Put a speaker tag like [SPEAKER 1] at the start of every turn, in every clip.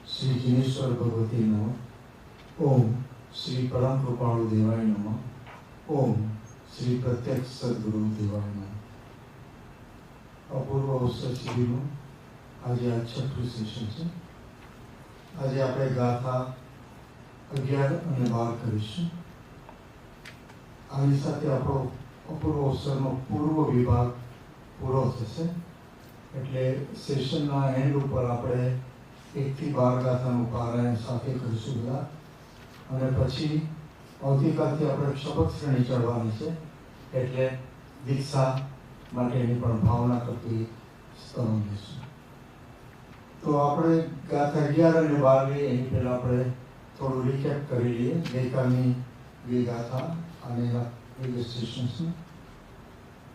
[SPEAKER 1] श्री जिनेश्वर भगवती नमः। ओम श्री परम कृपाणु देवाय नमः। ओम श्री प्रत्यक्ष सद्गुरु देवाय नमः। अपूर्व अवसर शिबिरનું આજે આ છઠ્ઠું સેશન છે। આજે આપણે ગાથા 11 અને 12 કરીશું। આની સાથે આપણો અપૂર્વ અવસરનો પૂર્વ વિભાગ પૂરો થશે, એટલે સેશનના એન્ડ ઉપર આપણે 1 થી 12 ગાથાનું પારાયણ સાથે કરીશું બધા, અને પછી આવતીકાલથી આપણે શપથ શ્રેણી ચડવાની છે, એટલે દીક્ષા માટેની પણ ભાવના કરતી સ્તરણ લઈશું। તો આપણે ગાથા 11 અને 12 લઈએ એની પહેલાં આપણે થોડું રિકેપ કરી લઈએ ગઈકાલની બે ગાથા અને ઇલસ્ટ્રેશન્સનું।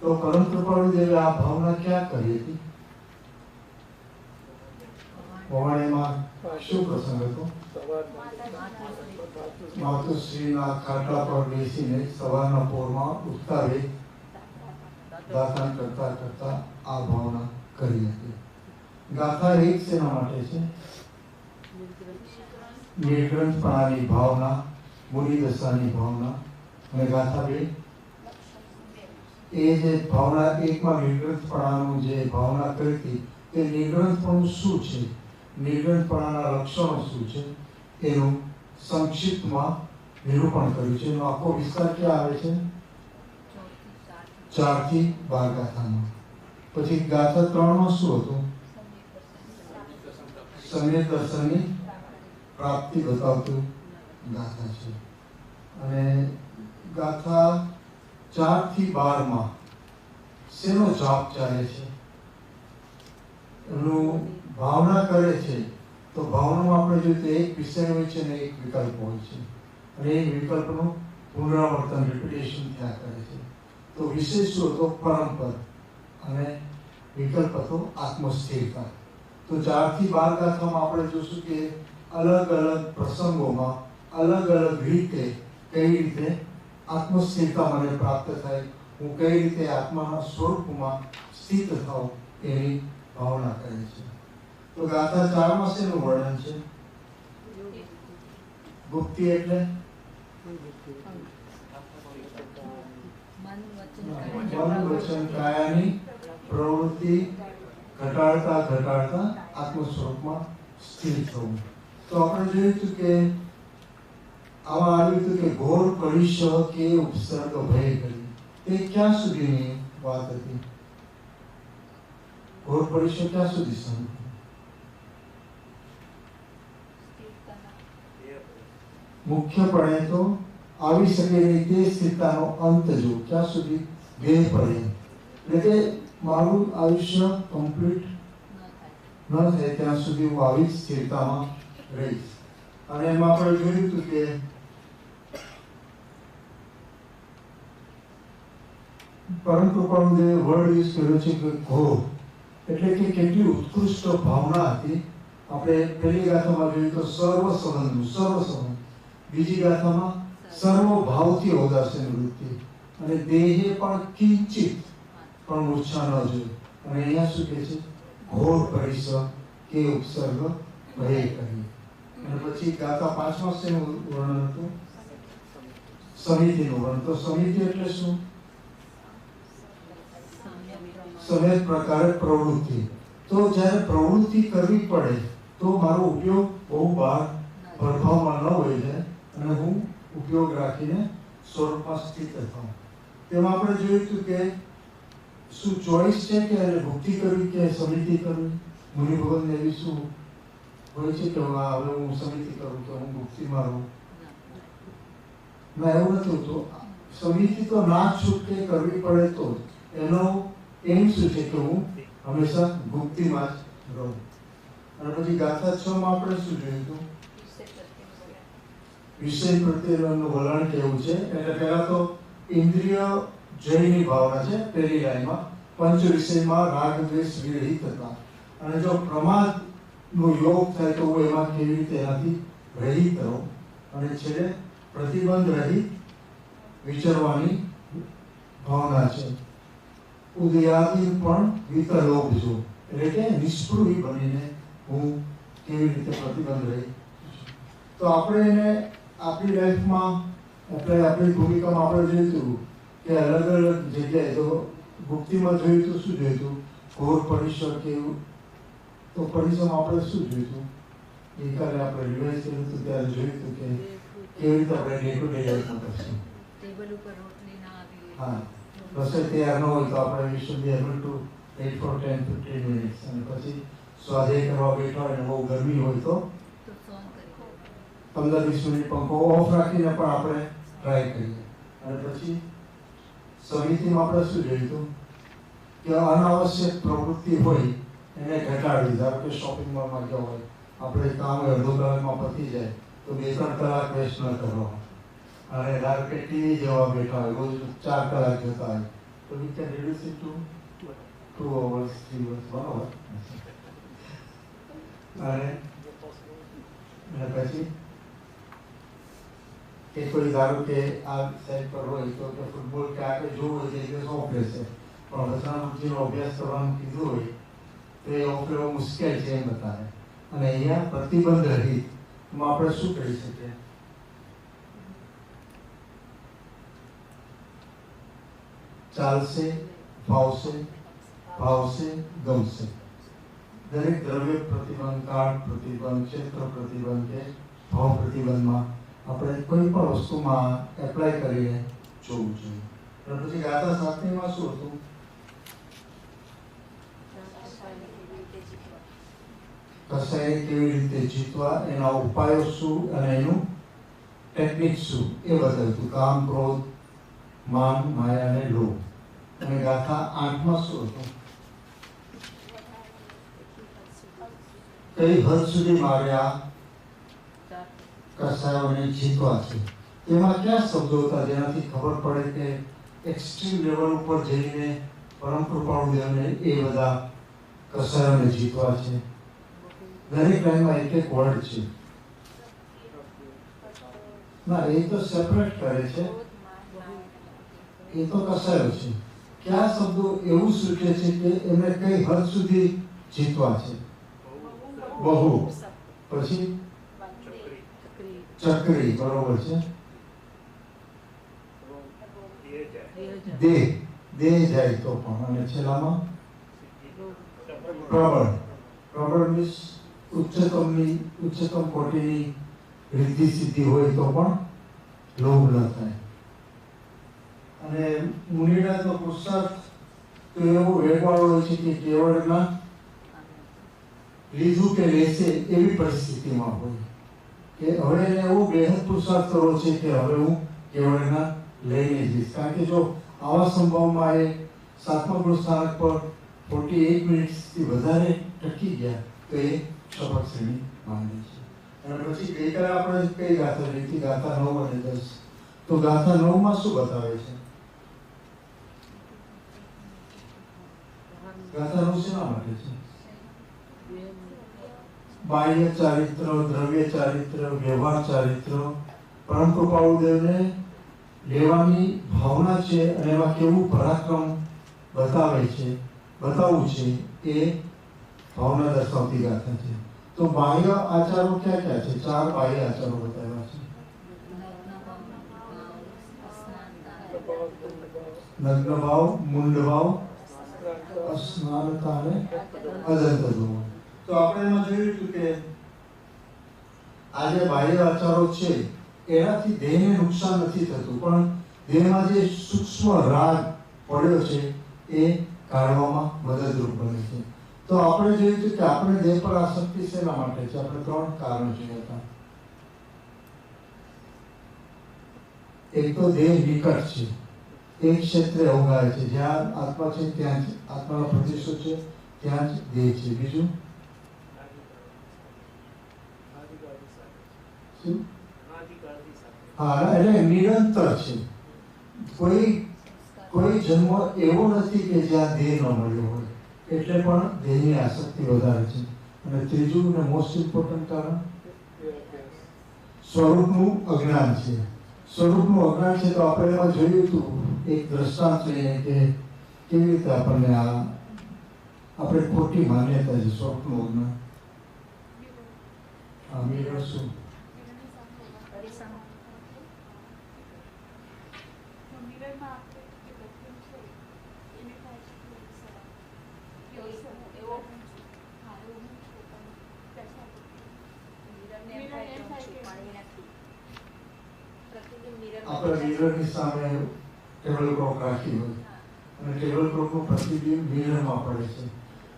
[SPEAKER 1] તો પરમ કૃપાળુ દેવે આ ભાવના ક્યાં કરી હતી? ભવાણીમાં શું પ્રસંગ હતો? માતુશ્રીના ખાટલા પર બેસીને સવારના પોરમાં ઉઠતા વેત દાતન કરતા કરતા આ ભાવના કરી હતી। ગાથા 1 શેના માટે છે? નિર્ગ્રંથપણાની ભાવના, મુનિદશાની ભાવના, અને ગાથા 2 એ જે ભાવના 1માં નિર્ગ્રંથપણાનું જે ભાવના કરી હતી તે નિર્ગ્રંથપણું શું છે, નિર્ગ્રંથપણાના લક્ષણો શું છે એનું સંક્ષિપ્તમાં નિરૂપણ કર્યું છે। એનો આખો વિસ્તાર ક્યાં આવે છે? 4 થી 12 ગાથામાં। પછી ગાથા 3માં શું હતું? સમ્યક દર્શનની પ્રાપ્તિ બતાવતું ગાથા છે। અને ગાથા 4 થી 12માં શેનો જાપ ચાલે છે? એનું ભાવના કરે છે, તો ભાવનામાં આપણે જોઈએ તો એક વિષય હોય છે અને એક વિકલ્પ હોય છે, અને એ વિકલ્પનું પુનરાવર્તન રિપીટેશન થયા કરે છે। તો વિષય શું હતો? પરમપદ, અને વિકલ્પ હતો આત્મસ્થિરતા। તો 4 થી 12 ગાથામાં આપણે જોશું કે અલગ અલગ પ્રસંગોમાં અલગ અલગ રીતે કઈ રીતે આત્મસ્થિરતા મને પ્રાપ્ત થાય, હું કઈ રીતે આત્માના સ્વરૂપમાં સ્થિત થાઉં એની ભાવના કરે છે। તો ગાથા 4માં શેનું વર્ણન છે? ગુપ્તિ એટલે મન વચન કાયાની પ્રવૃત્તિ ઘટાડતા ઘટાડતા આત્મ સ્વરૂપમાં સ્થિર થવું। તો આપણે જોયું હતું કે આમાં આવ્યું હતું કે ઘોર કળિશ કે ઉપસર્ગ ભય કરી, તે ક્યાં સુધીની વાત હતી? ઘોર કળિશ ક્યાં સુધી સંભવ? મુખ્યપણે તો આવી શકે નહીં તે સ્થિરતાનો અંત જો ક્યાં સુધી? દેહ પડે, એટલે કે મારું આયુષ્ય કમ્પ્લીટ ન થાય ત્યાં સુધી હું આવી સ્થિરતામાં રહીશ। અને એમાં આપણે જોયું હતું કે પરમ કૃપાળુ દેવે વર્ડ યુઝ કર્યો છે કે ઘોર, એટલે કે કેટલી ઉત્કૃષ્ટ ભાવના હતી આપણે પહેલી ગાથામાં જોઈએ તો સર્વ સંબંધ, બીજી ગાથામાં સર્વ ભાવથી ઓદાસે વૃત્તિ, અને દેહે પણ કિંચિત પણ મૂર્છા ન જોઈએ. અને અહીંયા શું કહે છે? ઘોર પરિશ્રમ કે ઉપસર્ગ ભય કરી. અને પછી ગાથા 5માં શેનું વર્ણન હતું? સમિતિનું વર્ણન. તો સમિતિ એટલે શું? સમેત પ્રકારે પ્રવૃત્તિ. તો જ્યારે પ્રવૃત્તિ કરવી પડે તો મારો ઉપયોગ બહુ બહાર પ્રભાવમાં ન હોય જાય અને હું ઉપયોગ રાખીને સ્વરૂપમાં સ્થિત થાઉં. તેમાં આપણે જોયું હતું કે શું ચોઈસ છે કે ભક્તિ કરવી કે સમિતિ કરવી? મુનિ ભગવાનને એવી શું હોય છે કે હવે હું સમિતિ કરું કે હું ભક્તિમાં રહું? ના, એવું નથી હોતું. સમિતિ તો ના છૂટકે કરવી પડે તો એનો એમ શું છે કે હું હંમેશા ગુપ્તિમાં જ રહું. અને પછી ગાથા 6 માં આપણે શું જોયું હતું? વિષય પ્રત્યેનું વલણ કેવું છે. એટલે પહેલા તો ઇન્દ્રિય જયની ભાવના છે પહેલી લાઈનમાં. પંચ વિષયમાં રાગ દ્વેષ વિરહિત હતા. અને જો પ્રમાદનો યોગ થાય તો હું એમાં કેવી રીતે એનાથી રહિત રહું. અને છેલ્લે પ્રતિબંધ રહિત વિચરવાની ભાવના છે. ઉદયાદી પણ વિતલોપ જો, એટલે કે નિષ્પૃહી બનીને હું કેવી રીતે પ્રતિબંધ રહી. તો આપણે એને આપણી લાઈફમાં એટલે આપણી ભૂમિકામાં આપણે જોયું હતું કે અલગ અલગ જગ્યાએ તો ભક્તિમાં જોયું તો શું જોયું હતું? ઘોર પરિસર કેવું. તો પરિસરમાં આપણે શું જોયું હતું? ગઈકાલે આપણે રિવાઇઝ કર્યું હતું ત્યારે જોયું હતું કે કેવી રીતે આપણે ડે ટુ ડે લાઈફમાં કરશું. હા, રસોઈ તૈયાર ન હોય તો આપણે we should be able to weight four 10-15 minutes. અને પછી સ્વાધ્યાય કરવા બેઠા હોય અને બહુ ગરમી હોય તો 15-20 મિનિટ પંખો ઓફ રાખીને પણ આપણે ટ્રાય કરીએ. અને પછી સમિતિમાં આપણે શું જોયું હતું કે અનાવશ્યક પ્રવૃત્તિ હોય એને ઘટાડવી. ધારો કે શોપિંગ મોલમાં ગયા હોય, આપણે કામ અડધો કલાકમાં પતી જાય તો 2-3 કલાક વેસ્ટ ન કરવા. અને ધારો કે ટીવી જોવા બેઠા હોય, રોજ 4 કલાક જોતા હોય તો we can reduce it to 2 hours, 3 hours, બરાબર. અને પછી કે કોઈ ધારો કે આ સાઈડ પર હોય તો કે ફૂટબોલ કે આપણે જોવું હોય તો એ દિવસ ઓફ રહેશે, પણ રચનામૂર્તિનો અભ્યાસ કરવાનું કીધું હોય તો એ ઓફ લેવો મુશ્કેલ છે એમ બતાવે. અને અહીંયા પ્રતિબંધ રહિતમાં આપણે શું કરી શકીએ? ચાલશે, ભાવશે, ગમશે. દરેક દ્રવ્ય પ્રતિબંધ, કાળ પ્રતિબંધ, ક્ષેત્ર પ્રતિબંધ કે ભાવ પ્રતિબંધમાં આપણે કોઈ પણ વસ્તુમાં એપ્લાય કરીને જોવું જોઈએ. અને પછી ગાથા 7માં શું હતું? કસાય કેવી રીતે જીતવા, એના ઉપાયો શું અને એનું ટેકનિક શું એ બતાવ્યું હતું. કામ, ક્રોધ, માન, માયા અને લોભ. અને ગાથા 8માં શું હતું? કઈ હદ સુધી મારે આ કસાયોને જીતવા છે. તેમાં ક્યાં શબ્દો હતા જેનાથી ખબર પડે કે એક્સ્ટ્રીમ લેવલ ઉપર જઈને પરમ કૃપાળુ દેવને એ બધા કસાયોને જીતવા છે? દરેક લાઈનમાં એક વર્ડ છે. ના, એ તો સેપરેટ કરે છે, એ તો કસાયો છે. કયા શબ્દો એવું સૂચવે છે કે એમને કઈ હદ સુધી જીતવા છે? બહુ, પછી ચક્રી, બરોબર છે. દેહ જાય તો પણ. અને છેલ્લામાં પ્રબળ મીન્સ ઉચ્ચતમ કોટીની રિદ્ધિ સિદ્ધિ હોય તો પણ લોભ ન થાય. અને મુનિના તો પુરુષાર્થ તો એવો વેગવાળો હોય છે કે કેવળના લીધું કે લેશે એવી પરિસ્થિતિમાં હોય કે હવે એને એવો બેહદ પુરુષાર્થ કરવો છે કે હવે હું કેવળના લઈને જઈશ. કારણ કે જો આવા સંભવમાં એ 7મા ગુરુ સ્થાનક પર 48 મિનિટથી વધારે ટકી ગયા તો એ શપથ શ્રેણી માંગે છે. અને પછી ગઈકાલે આપણે કઈ ગાથા રહી હતી? ગાથા 9 અને 10. તો ગાથા 9માં શું બતાવે છે? ગાથા 9 શેના માટે છે? બાહ્ય ચારિત્ર, દ્રવ્ય ચારિત્ર, વ્યવહાર ચારિત્ર, પરમ કૃપાળુદેવને લેવાની ભાવના છે અને એમાં કેવું પરાક્રમ બતાવવું છે એ ભાવના દર્શાવતી ગાથા છે. તો બાહ્ય આચારો ક્યાં ક્યાં છે? 4 બાહ્ય આચારો બતાવ્યા છે. નગ્ન ભાવ, મુંડ ભાવ, અસ્નાનતા અને અદંત ધોવ. તો આપણે એમાં જોયું હતું કે આ જે બાહ્ય આચારો છે એનાથી દેહને નુકસાન નથી થતું, પણ દેહમાં જે સૂક્ષ્મ રાગ પડ્યો છે એ કાઢવામાં મદદરૂપ બને છે. તો આપણે જોયું હતું કે આપણે દેહ પર આસક્તિ શેના માટે છે? આપણે 3 કારણો જોયા હતા. એક તો દેહ નિકટ છે, એક ક્ષેત્રે અવગાય છે, જ્યાં આત્મા છે ત્યાં જ આત્માનો પ્રતિષ્ઠો છે, ત્યાં જ દેહ છે. બીજું હા, એટલે નિરંતર છે. કોઈ જન્મ એવો નથી કે જ્યાં દેહ ન મળ્યો હોય, એટલે પણ દેહની આસક્તિ વધારે છે. અને ત્રીજું અને મોસ્ટ ઇમ્પોર્ટન્ટ કારણ સ્વરૂપનું અજ્ઞાન છે. સ્વરૂપનું અજ્ઞાન છે. તો આપણે એમાં જોયું હતું એક દ્રષ્ટાંત લઈને કે કેવી રીતે આપણને આપણે ખોટી માન્યતા છે સ્વરૂપનું અજ્ઞાન. આ મિરર શું? આપણે મિરરની સામે ટેબલ ક્લોક રાખી હોય અને ટેબલ ક્લોકનું પ્રતિબિંબ મિરરમાં પડે છે,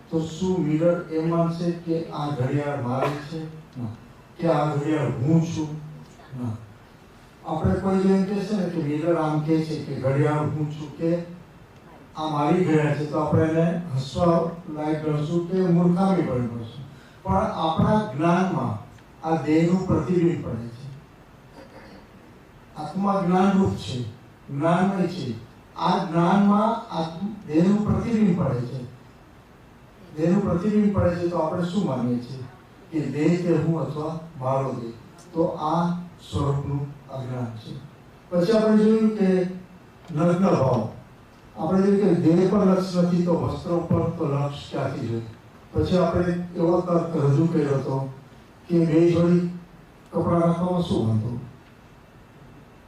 [SPEAKER 1] તો શું મિરર એ માનશે કે આ ઘડિયાળ મારી છે? ના. કે આ ઘડિયાળ હું છું? ના. આપણે કોઈ એમ કહેશે ને કે મિરર આમ કહે છે કે ઘડિયાળ હું છું કે આ મારી ઘડિયાળ છે, તો આપણે એને હસવા લાયક ગણશું કે મૂર્ખામી પણ ગણશું. પણ આપણા જ્ઞાનમાં આ દેહનું પ્રતિબિંબ પડે છે. આત્મા જ્ઞાનરૂપ છે, જ્ઞાનમય છે. આ જ્ઞાનમાં દેહનું પ્રતિબિંબ પડે છે. દેહનું પ્રતિબિંબ પડે છે તો આપણે શું માનીએ છીએ કે દેહ કે હું અથવા મારો દેહ. તો આ સ્વરૂપનું અજ્ઞાન છે. પછી આપણે જોયું કે નગ્ન ભાવ. આપણે જોયું કે દેહ પર લક્ષ નથી તો વસ્ત્રો પર તો લક્ષ ક્યાંથી જોઈએ. પછી આપણે એવો તર્ક રજૂ કર્યો હતો કે 2 જોડી કપડાં રાખવામાં શું વાંધો.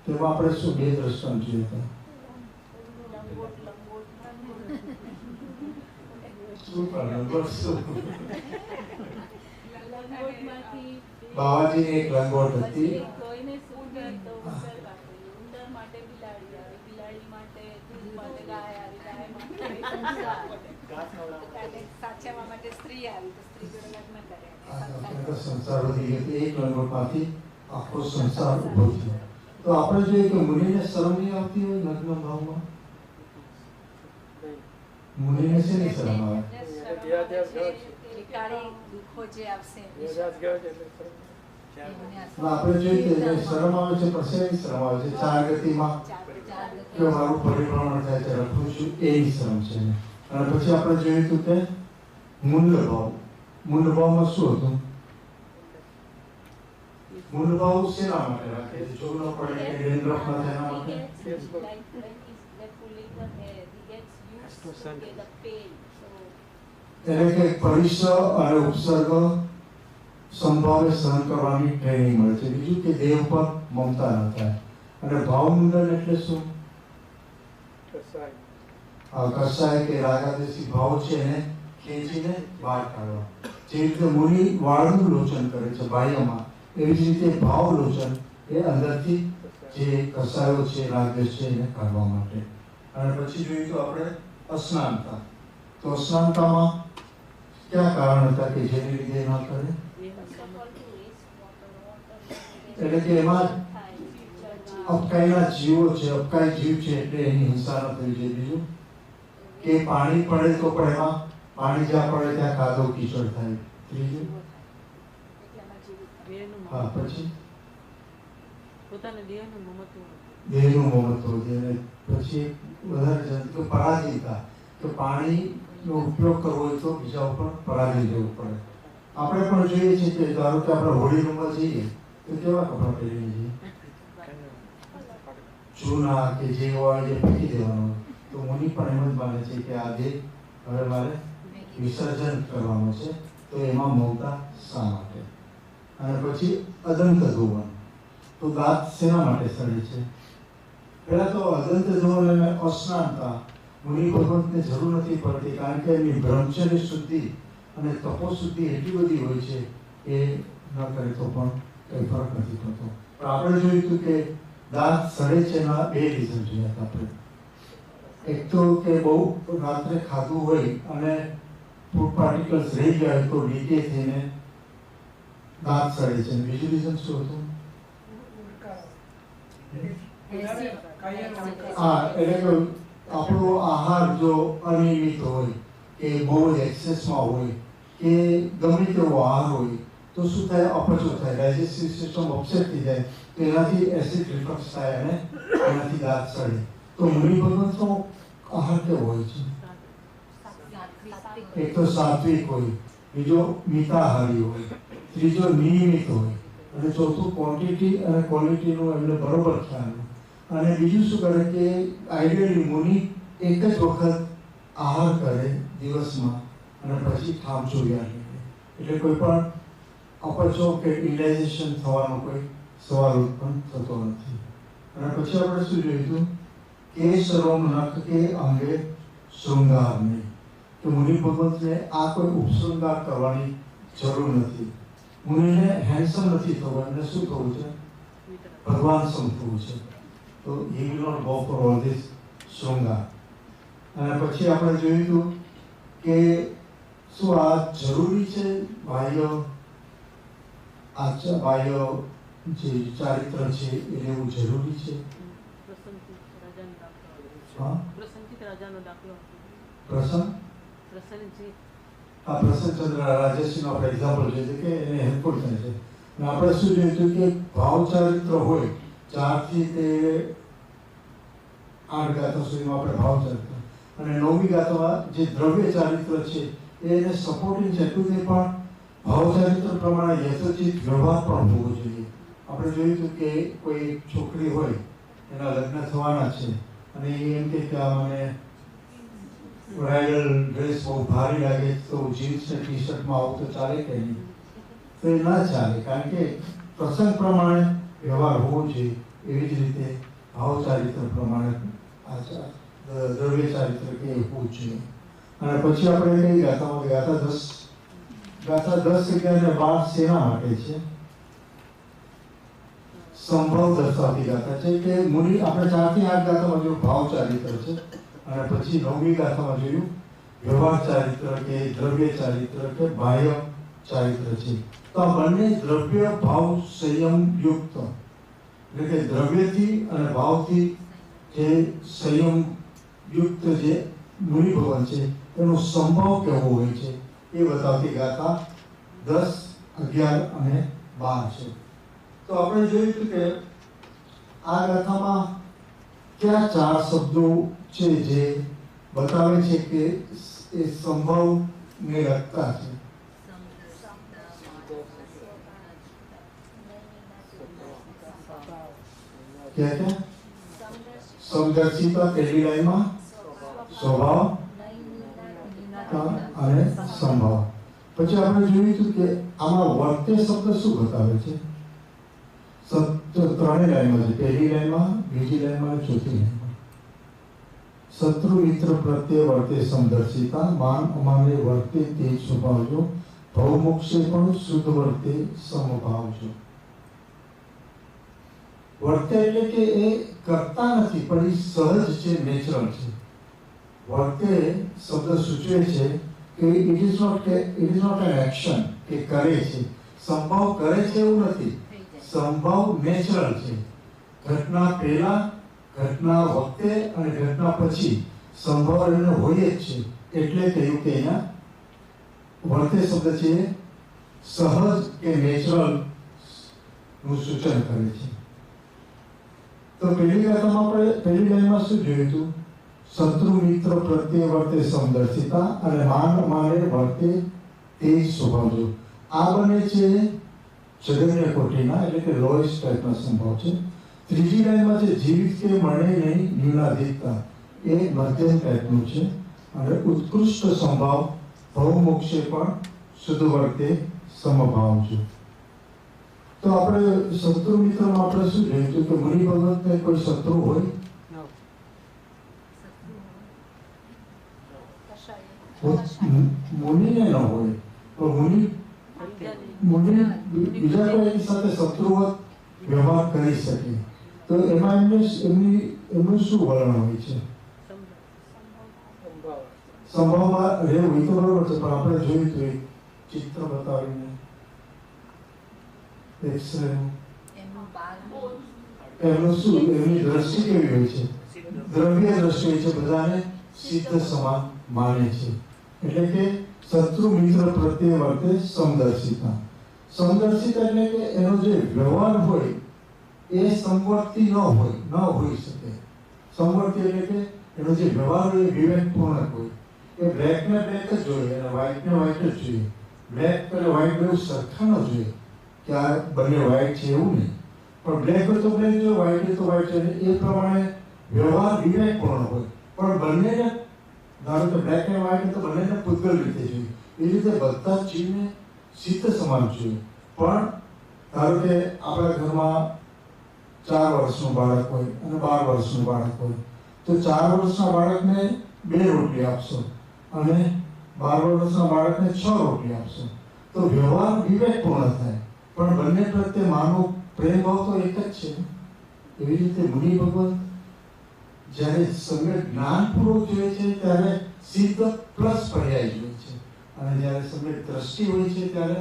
[SPEAKER 1] તેમાં આપણે શું 2 દ્રષ્ટાંત જોયા હતા. બાવાજીની એક લંગોટ હતી. સંસાર વધી ગયો. એક લંગોટમાંથી આખો સંસાર ઉભો થયો. તો આપણે જોઈએ કે મુનિને શરમ નહીં આવતી હોય નગ્ન ભાવમાં. મુનિને શેની શરમ આવે? આપણે જોઈએ કે શરમ આવે છે, પણ શેની શરમ આવે છે? 4 ગતિમાં કે મારું પરિભ્રમણ થાય છે, રખું છું, એની શરમ છે. અને પછી આપણે જોયું હતું કે મૂંડ ભાવ. મૂંડ ભાવમાં શું હતું? મૂંડ ભાવ શેના માટે રાખે છે? જો ન પડે કે ડેન્ડ્રફ ન થાય એના માટે. એટલે કે પરિસર અને ઉપસર્ગ સંભાવે સહન કરવાની ટ્રેનિંગ મળે છે. બીજું કે દેહ પર મમતા ન થાય. અને ભાવ મુંડન એટલે શું? કસાય કે રાગાદેશી ભાવ છે એને ખેંચીને બહાર કાઢવા. જે રીતે મુનિ વાળનું લોચન કરે છે બાહ્યમાં, એવી જ રીતે ભાવ લોચન એ અંદરથી જે કસાયો છે રાગદેશ છે એને કાઢવા માટે. અને પછી જોઈએ તો આપણે અસ્નાનતા. તો અસ્નાનતામાં ક્યાં કારણ હતા કે જેની લીધે ના કરે? એટલે કે એમાં અપકાઈના જીવો છે, અપકાઈ જીવ છે એટલે એની હિંસા ન થવી જોઈએ. બીજું કે પાણી પડે તો પણ એમાં પાણી જ્યાં પડે ત્યાં કાદવ કીચડ થાય. ત્રીજું હા પછી દેહનું મમત્વ. પછી વધારે જંતુ પરાધીનતા, કે પાણીનો ઉપયોગ કરવો હોય તો બીજા ઉપર પરાધીન રહેવું પડે. આપણે પણ જોઈએ છીએ કે ધારો કે આપણે હોળી રમવા જઈએ તો કેવા કપડાં પહેરીને જઈએ? જૂના કે જે હોય એ ફેંકી દેવાનું. તો મુનિ પણ એમ જ માને છે કે આ દેહ હવે મારે વિસર્જન કરવાનું છે, તો એમાં મમતા શા માટે? અને પછી અદંત ધોવન. તો દાંત શેના માટે સડે છે? પહેલા તો અદંત ધોવન અને અસ્નાનતા મુનિ ભગવંતને જરૂર નથી પડતી, કારણ કે એની બ્રહ્મચર્ય શુદ્ધિ અને તપો શુદ્ધિ એટલી બધી હોય છે કે ન કરે તો પણ કંઈ ફરક નથી પડતો. પણ આપણે જોયું હતું કે દાંત સડે છે એના બે રીઝન જોયા હતા આપણે. એક તો કે બહુ રાત્રે ખાધું હોય અને ફૂડ પાર્ટિકલ્સ રહી ગયા હોય તો ડીકે થઈને દાંત સડે છે. બીજું રીઝન શું હતું? હા, એટલે કે આપણો આહાર જો અનિયમિત હોય કે બહુ એક્સેસમાં હોય કે ગમે તેવો આહાર હોય તો શું થાય? અપચો થાય, ડાયજેસ્ટિવ સિસ્ટમ અપસેટ થઈ જાય, તો એનાથી એસિડ રિફ્લક્સ થાય અને એનાથી દાંત સડે. તો મુનિ ભગવંતનો આહાર કેવો હોય છે? એક તો સાત્વિક હોય, બીજો મિતાહારી હોય, ત્રીજો નિયમિત હોય, અને ચોથું ક્વોન્ટિટી અને ક્વોલિટીનું એમને બરોબર ખ્યાલ હોય. અને બીજું શું કરે કે આઈડિયલી મુનિ એક જ વખત આહાર કરે દિવસમાં અને પછી ઠામ ચોર્યા લે. એટલે કોઈ પણ અપચો કે ઇન્ડાઇજેશન થવાનો કોઈ સવાલ ઉત્પન્ન થતો નથી. અને પછી આપણે શું જોયું હતું કે સર્વમ નખ કે અંગે શૃંગાર નહીં, કે મુનિ ભગવંતને આ કોઈ ઉપશૃંગાર કરવાની જરૂર નથી. મુનિને હેન્ડસમ નથી થવું, એમને શું થવું છે? ભગવાન સમ થવું છે. તો he will not go for all this શૃંગાર. અને પછી આપણે જોયું હતું કે શું આ જરૂરી છે? બાહ્ય જે ચારિત્ર છે એ લેવું જરૂરી છે? પ્રસન્નચંદ્ર રાજેશનો આપણે એક્ઝામ્પલ જોઈએ કે એને હેલ્પફુલ થાય છે. અને આપણે શું જોયું હતું કે ભાવ ચારિત્ર હોય 4 થી તે 8 ગાથા સુધીમાં આપણે ભાવ ચારિત્ર, અને 9મી ગાથામાં જે દ્રવ્ય ચારિત્ર છે એને સપોર્ટિંગ છે, એટલું તે પણ ભાવ ચારિત્ર પ્રમાણે યથોચિત વ્યવહાર પણ હોવો જોઈએ. આપણે જોયું હતું કે કોઈ છોકરી હોય, એના લગ્ન થવાના છે અને એ એમ કે આ મને બ્રાઇડલ ડ્રેસ બહુ ભારી લાગે તો જીન્સ ને ટી શર્ટમાં આવું તો ચાલે કે નહીં? તો એ ના ચાલે, કારણ કે પ્રસંગ પ્રમાણે વ્યવહાર હોવો જોઈએ. એવી જ રીતે ભાવ ચારિત્ર પ્રમાણે દ્રવ્ય ચારિત્ર કે હોવું જોઈએ. અને પછી આપણે કઈ ગાથામાં ગાથા 10, 11 અને 12 શેના માટે છે? સંભવ દર્શાવતી ગાથા છે કે મુનિ આપણે 4 થી 8 ગાથામાં જોયું ભાવ ચારિત્ર છે, અને પછી 9મી ગાથામાં જોયું વ્યવહાર ચારિત્ર કે દ્રવ્ય ચારિત્ર કે બાહ્ય ચારિત્ર છે. તો આ બંને દ્રવ્ય ભાવ સંયમ યુક્ત, એટલે કે દ્રવ્યથી અને ભાવથી જે સંયમ યુક્ત જે મુનિ ભવન છે એનો સંભવ કેવો હોય છે એ બતાવતી ગાથા 10, 11 અને 12 છે. તો આપણે જોયું હતું કે આ ગાથામાં કયા 4 શબ્દો છે જે બતાવે છે કે એ સંભવને લગતા છે? क्या સમદર્શિતા પહેલી લાઈનમાં, સ્વભાવ અને સંભાવ. પછી આપણે જોયું હતું કે આમાં વર્તે શબ્દ શું બતાવે છે? ત્રણેય લાઈનમાં છે, પહેલી લાઈનમાં, બીજી લાઈનમાં અને ચોથી લાઈનમાં. શત્રુ મિત્ર પ્રત્યે વર્તે સમદર્શિતા, માન અમાને વર્તે તે સ્વભાવજો, ભવમોક્ષે પણ શુદ્ધ વર્તે સમભાવજો. વર્તે એટલે કે એ કરતા નથી પણ એ સહજ છે, નેચરલ છે. વર્તે શબ્દ સૂચવે છે કે it is not an action કે કરે છે, સંભવ કરે છે એવું નથી. સંભવ નેચરલ છે. ઘટના પહેલા, ઘટના વખતે અને ઘટના પછી સંભવ એને હોય જ છે. એટલે કહ્યું કે અહીંયા વર્તે શબ્દ છે સહજ કે નેચરલ નું સૂચન કરે છે. તો પહેલી ગાથામાં આપણે પહેલી લાઈનમાં શું જોયું હતું? શત્રુ મિત્ર પ્રત્યે વર્તે સમદર્શિતા અને માન માને વર્તે તે સ્વભાવજો. આ બને છે જગન્ય કોટીના, એટલે કે લોએસ્ટ ટાઈપના સંભાવ છે. ત્રીજી લાઈનમાં છે જીવિત કે મરણે નહીં ન્યૂનાધિકતા, એ મધ્યમ ટાઈપનું છે. અને ઉત્કૃષ્ટ સંભાવ ભવ મોક્ષે પણ શુદ્ધ વર્તે સમભાવ છે. તો આપણે શત્રુ મિત્રમાં આપણે શું જોયું કે મુનિ ભગવતને કોઈ શત્રુ હોય? મુનિને ન હોય, તો મુનિ બીજા કોઈ એની સાથે શત્રુવત વ્યવહાર કરી શકે. તો એમાં એમનું શું વલણ હોય છે? સંભાવમાં રહેવું એ તો બરોબર છે, પણ આપણે જોયું તો એક ચિત્ર બતાવીને એક્સરે એમનું શું, એમની દ્રષ્ટિ કેવી હોય છે? દ્રવ્ય દ્રષ્ટિ હોય છે, બધાને સિદ્ધ સમાન માને છે. એટલે કે શત્રુ મિત્ર પ્રત્યે વર્તે સમદર્શિતા. સમદર્શિતા એટલે કે એનો જે વ્યવહાર હોય એ સંવર્તી ન હોઈ શકે. સંવર્તી એટલે કે એનો જે વ્યવહાર હોય એ વિવેકપૂર્ણ હોય. એ બ્લેક ને બ્લેક જ જોઈએ અને વ્હાઈટ ને વ્હાઈટ જ જોઈએ. બ્લેક અને વ્હાઈટ બેઉ સરખા ન જોઈએ કે આ બંને વ્હાઈટ છે એવું નહીં, પણ બ્લેક હોય તો બ્લેક જોઈએ, વ્હાઈટ હોય તો વ્હાઈટ છે. એ પ્રમાણે વ્યવહાર વિવેકપૂર્ણ હોય. પણ બંનેને, ધારો કે બ્લેક એન્ડ વ્હાઈટ તો બંનેને પૂતગલ રીતે જોઈએ. એ રીતે બધા જ જીવને સિદ્ધ સમાન જોઈએ. પણ ધારો કે આપણા ઘરમાં 4 વર્ષનું બાળક હોય અને 12 વર્ષનું બાળક હોય, તો 4 વર્ષના બાળકને 2 રોટલી આપશો અને 12 વર્ષના બાળકને 6 રોટલી આપશો, તો વ્યવહાર વિવેકપૂર્ણ થાય. પણ બંને પ્રત્યે માનો પ્રેમ ભાવ તો એક જ છે. એવી રીતે મુનિ ભગવત જ્યારે સમ્યક જ્ઞાનપૂર્વક જોઈએ છે ત્યારે સિદ્ધ પ્લસ પર્યાય જોઈએ છે, અને જ્યારે સમ્યક દ્રષ્ટિ હોય છે ત્યારે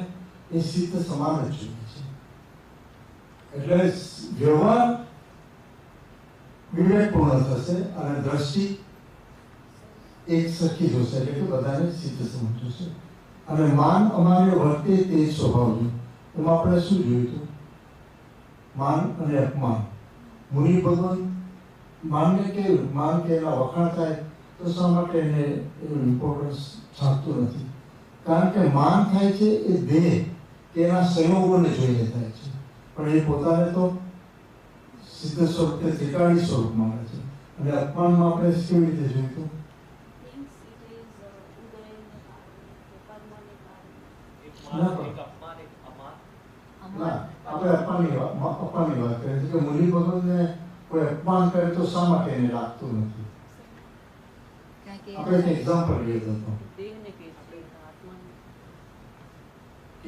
[SPEAKER 1] એ સિદ્ધ સમાન જ જોઈએ છે. એટલે વ્યવહાર વિવેકપૂર્ણ થશે અને દ્રષ્ટિ એક સરખી જોશે, એટલે કે બધાને સિદ્ધ સમાન જોશે. અને માન અમારે વર્તે તે સ્વભાવ છે. એમાં આપણે શું જોયું હતું? માન અને અપમાન. મુનિ ભગવાન માનને કેવું, માન કે એના વખાણ થાય તો શા માટે એને એવું ઇમ્પોર્ટન્સ છાપતું નથી? કારણ કે માન થાય છે એ દેહ કે એના સંયોગોને જોઈને થાય છે, પણ એ પોતાને તો સિદ્ધ સ્વરૂપે ત્રિકાળી સ્વરૂપ માને છે. અને અપમાનમાં આપણે કેવી રીતે જોયું હતું? આપણે અપમાનની વાત કરીએ છીએ કે મુનિ ભગવાનને કોઈ અપમાન કરે તો શા માટે એને લાગતું નથી? આપણે એક એક્ઝામ્પલ લઈએ તો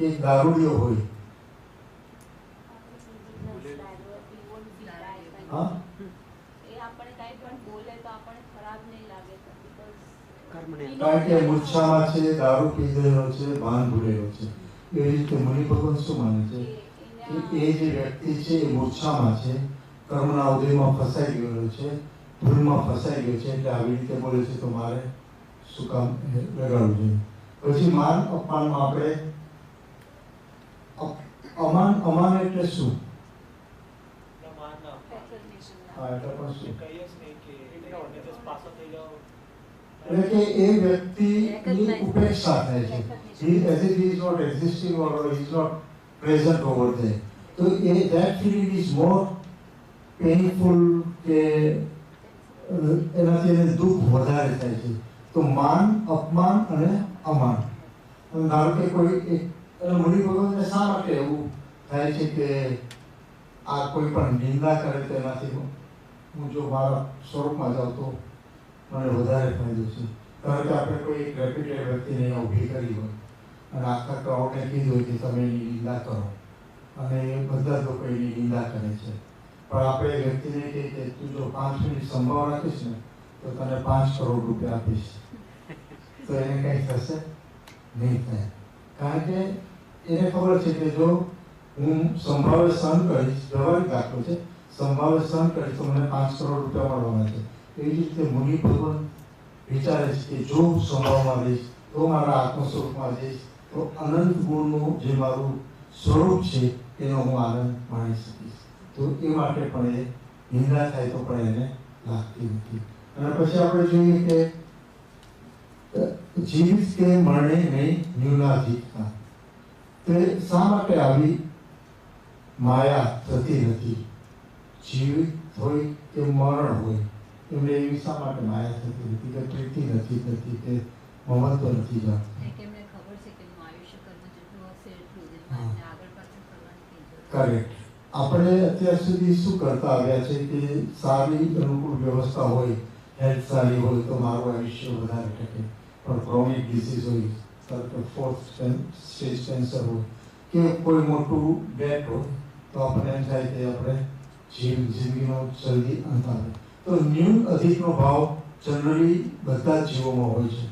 [SPEAKER 1] એક દારૂડિયો હોય, હા, કારણ કે મૂર્છામાં છે, દારૂ પી ગયેલો છે, ભાન ભૂલેલો છે. એવી રીતે મુનિ ભગવાન શું માને છે કે એ જે વ્યક્તિ છે એ મૂર્છામાં છે, કર્મના ઉદયમાં ફસાઈ ગયેલો છે, ભૂલમાં ફસાઈ ગયો છે, એટલે આવી રીતે બોલે છે, તો મારે શું કામ લગાડવું જોઈએ? પછી માન અપમાનમાં આપણે અમાન એટલે શું? એટલે કે એ વ્યક્તિની ઉપેક્ષા થાય છે. As if he is not existing or he is not present over there. So that feeling is more painful કે એનાથી એને દુઃખ વધારે થાય છે. તો માન, અપમાન અને અમાન. ધારો કે કોઈ મુનિ ભગવાનને શા માટે એવું થાય છે કે આ કોઈ પણ નિંદા કરે તો એનાથી હું જો મારા સ્વરૂપમાં જાઉં તો મને વધારે ફાયદો છે? કારણ કે આપણે કોઈ એક રેપ્યુટેડ વ્યક્તિને અહીંયા ઊભી કરી હોય અને આખા ક્રાઉડને કીધું હોય કે તમે એની નિંદા કરો, અને બધા લોકો એની નિંદા કરે છે, પણ આપણે એ વ્યક્તિને કહીએ કે તું જો 5 મિનિટ સંભાવ રાખીશ ને તો તને 5 કરોડ રૂપિયા આપીશ, તો એને કંઈ થશે નહીં થાય. કારણ કે એને ખબર છે કે જો હું સંભાવે સહન કરીશ, વ્યવહારિક દાખલો છે, સંભાવે સહન કરીશ તો મને 5 કરોડ રૂપિયા મળવાના છે. એવી રીતે મુનિ ભગવાન વિચારે છે કે જો હું સંભાવમાં રહીશ તો મારા આત્મ સ્વરૂપમાં જઈશ તો અનંત ગુણનું જે મારું સ્વરૂપ છે એનો હું આનંદ માણી શકીશ. તો એ માટે પણ એ નિંદા થાય તો પણ એને લાગતી નથી. અને પછી આપણે જોઈએ કે જીવિત કે મરણે નહીં ન્યૂનાધિકતા. તે શા માટે આવી માયા થતી નથી? જીવિત હોય કે મરણ હોય એમને એવી શા માટે માયા થતી નથી? કે પ્રીતિ નથી થતી, કે મહત્વ નથી જાણતું?
[SPEAKER 2] એમને ખબર છે કે આયુષ્ય કર્મ જેટલું હશે એટલું જ એમાં આગળ પાછળ કરવાની જરૂર.
[SPEAKER 1] કરેક્ટ. આપણે અત્યાર સુધી શું કરતા આવ્યા છે કે સારી અનુકૂળ વ્યવસ્થા હોય, હેલ્થ સારી હોય તો મારું આયુષ્ય વધારે ટકે. પણ ક્રોનિક ડિસીઝ હોય, તરત ફોર્થ સ્ટેજ કેન્સર હોય કે કોઈ મોટું ડેથ હોય તો આપણને એમ થાય કે આપણે જિંદગીનો જલ્દી અંત આવે. તો ન્યૂન અધિકનો ભાવ જનરલી બધા જ જીવોમાં હોય છે.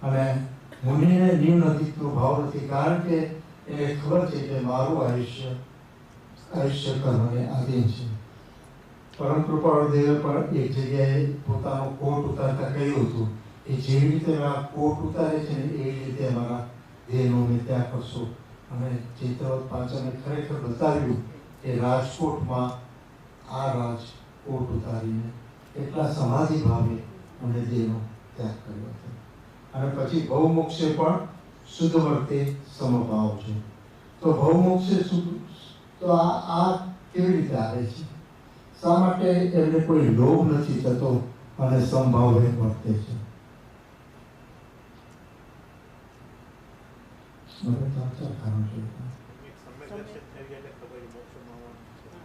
[SPEAKER 1] અને મુનિને ન્યૂન અધિકનો ભાવ નથી, કારણ કે એને ખબર છે કે મારું આયુષ્ય કર્મને આધીન છે. પરમ કૃપાળુ દેવે પણ એક જગ્યાએ પોતાનો કોટ ઉતારતા કહ્યું હતું કે જેવી રીતે આ કોટ ઉતારે છે ને એવી રીતે અમારા દેહનો ત્યાગ કરશો. અને ચૈત્રવદ પાંચમે ખરેખર બતાવ્યું કે રાજકોટમાં આ રાજ કોટ ઉતારીને એટલા સમાધિ ભાવે અને દેહનો ત્યાગ કર્યો હતો. અને પછી ભવમોક્ષે પણ શુદ્ધ વર્તે સમભાવ છે. તો ભવમોક્ષે શુદ્ધ, તો આ કેવી રીતે આવે છે? શા માટે એમને કોઈ લોભ નથી થતો અને સમભાવે વર્તે છે?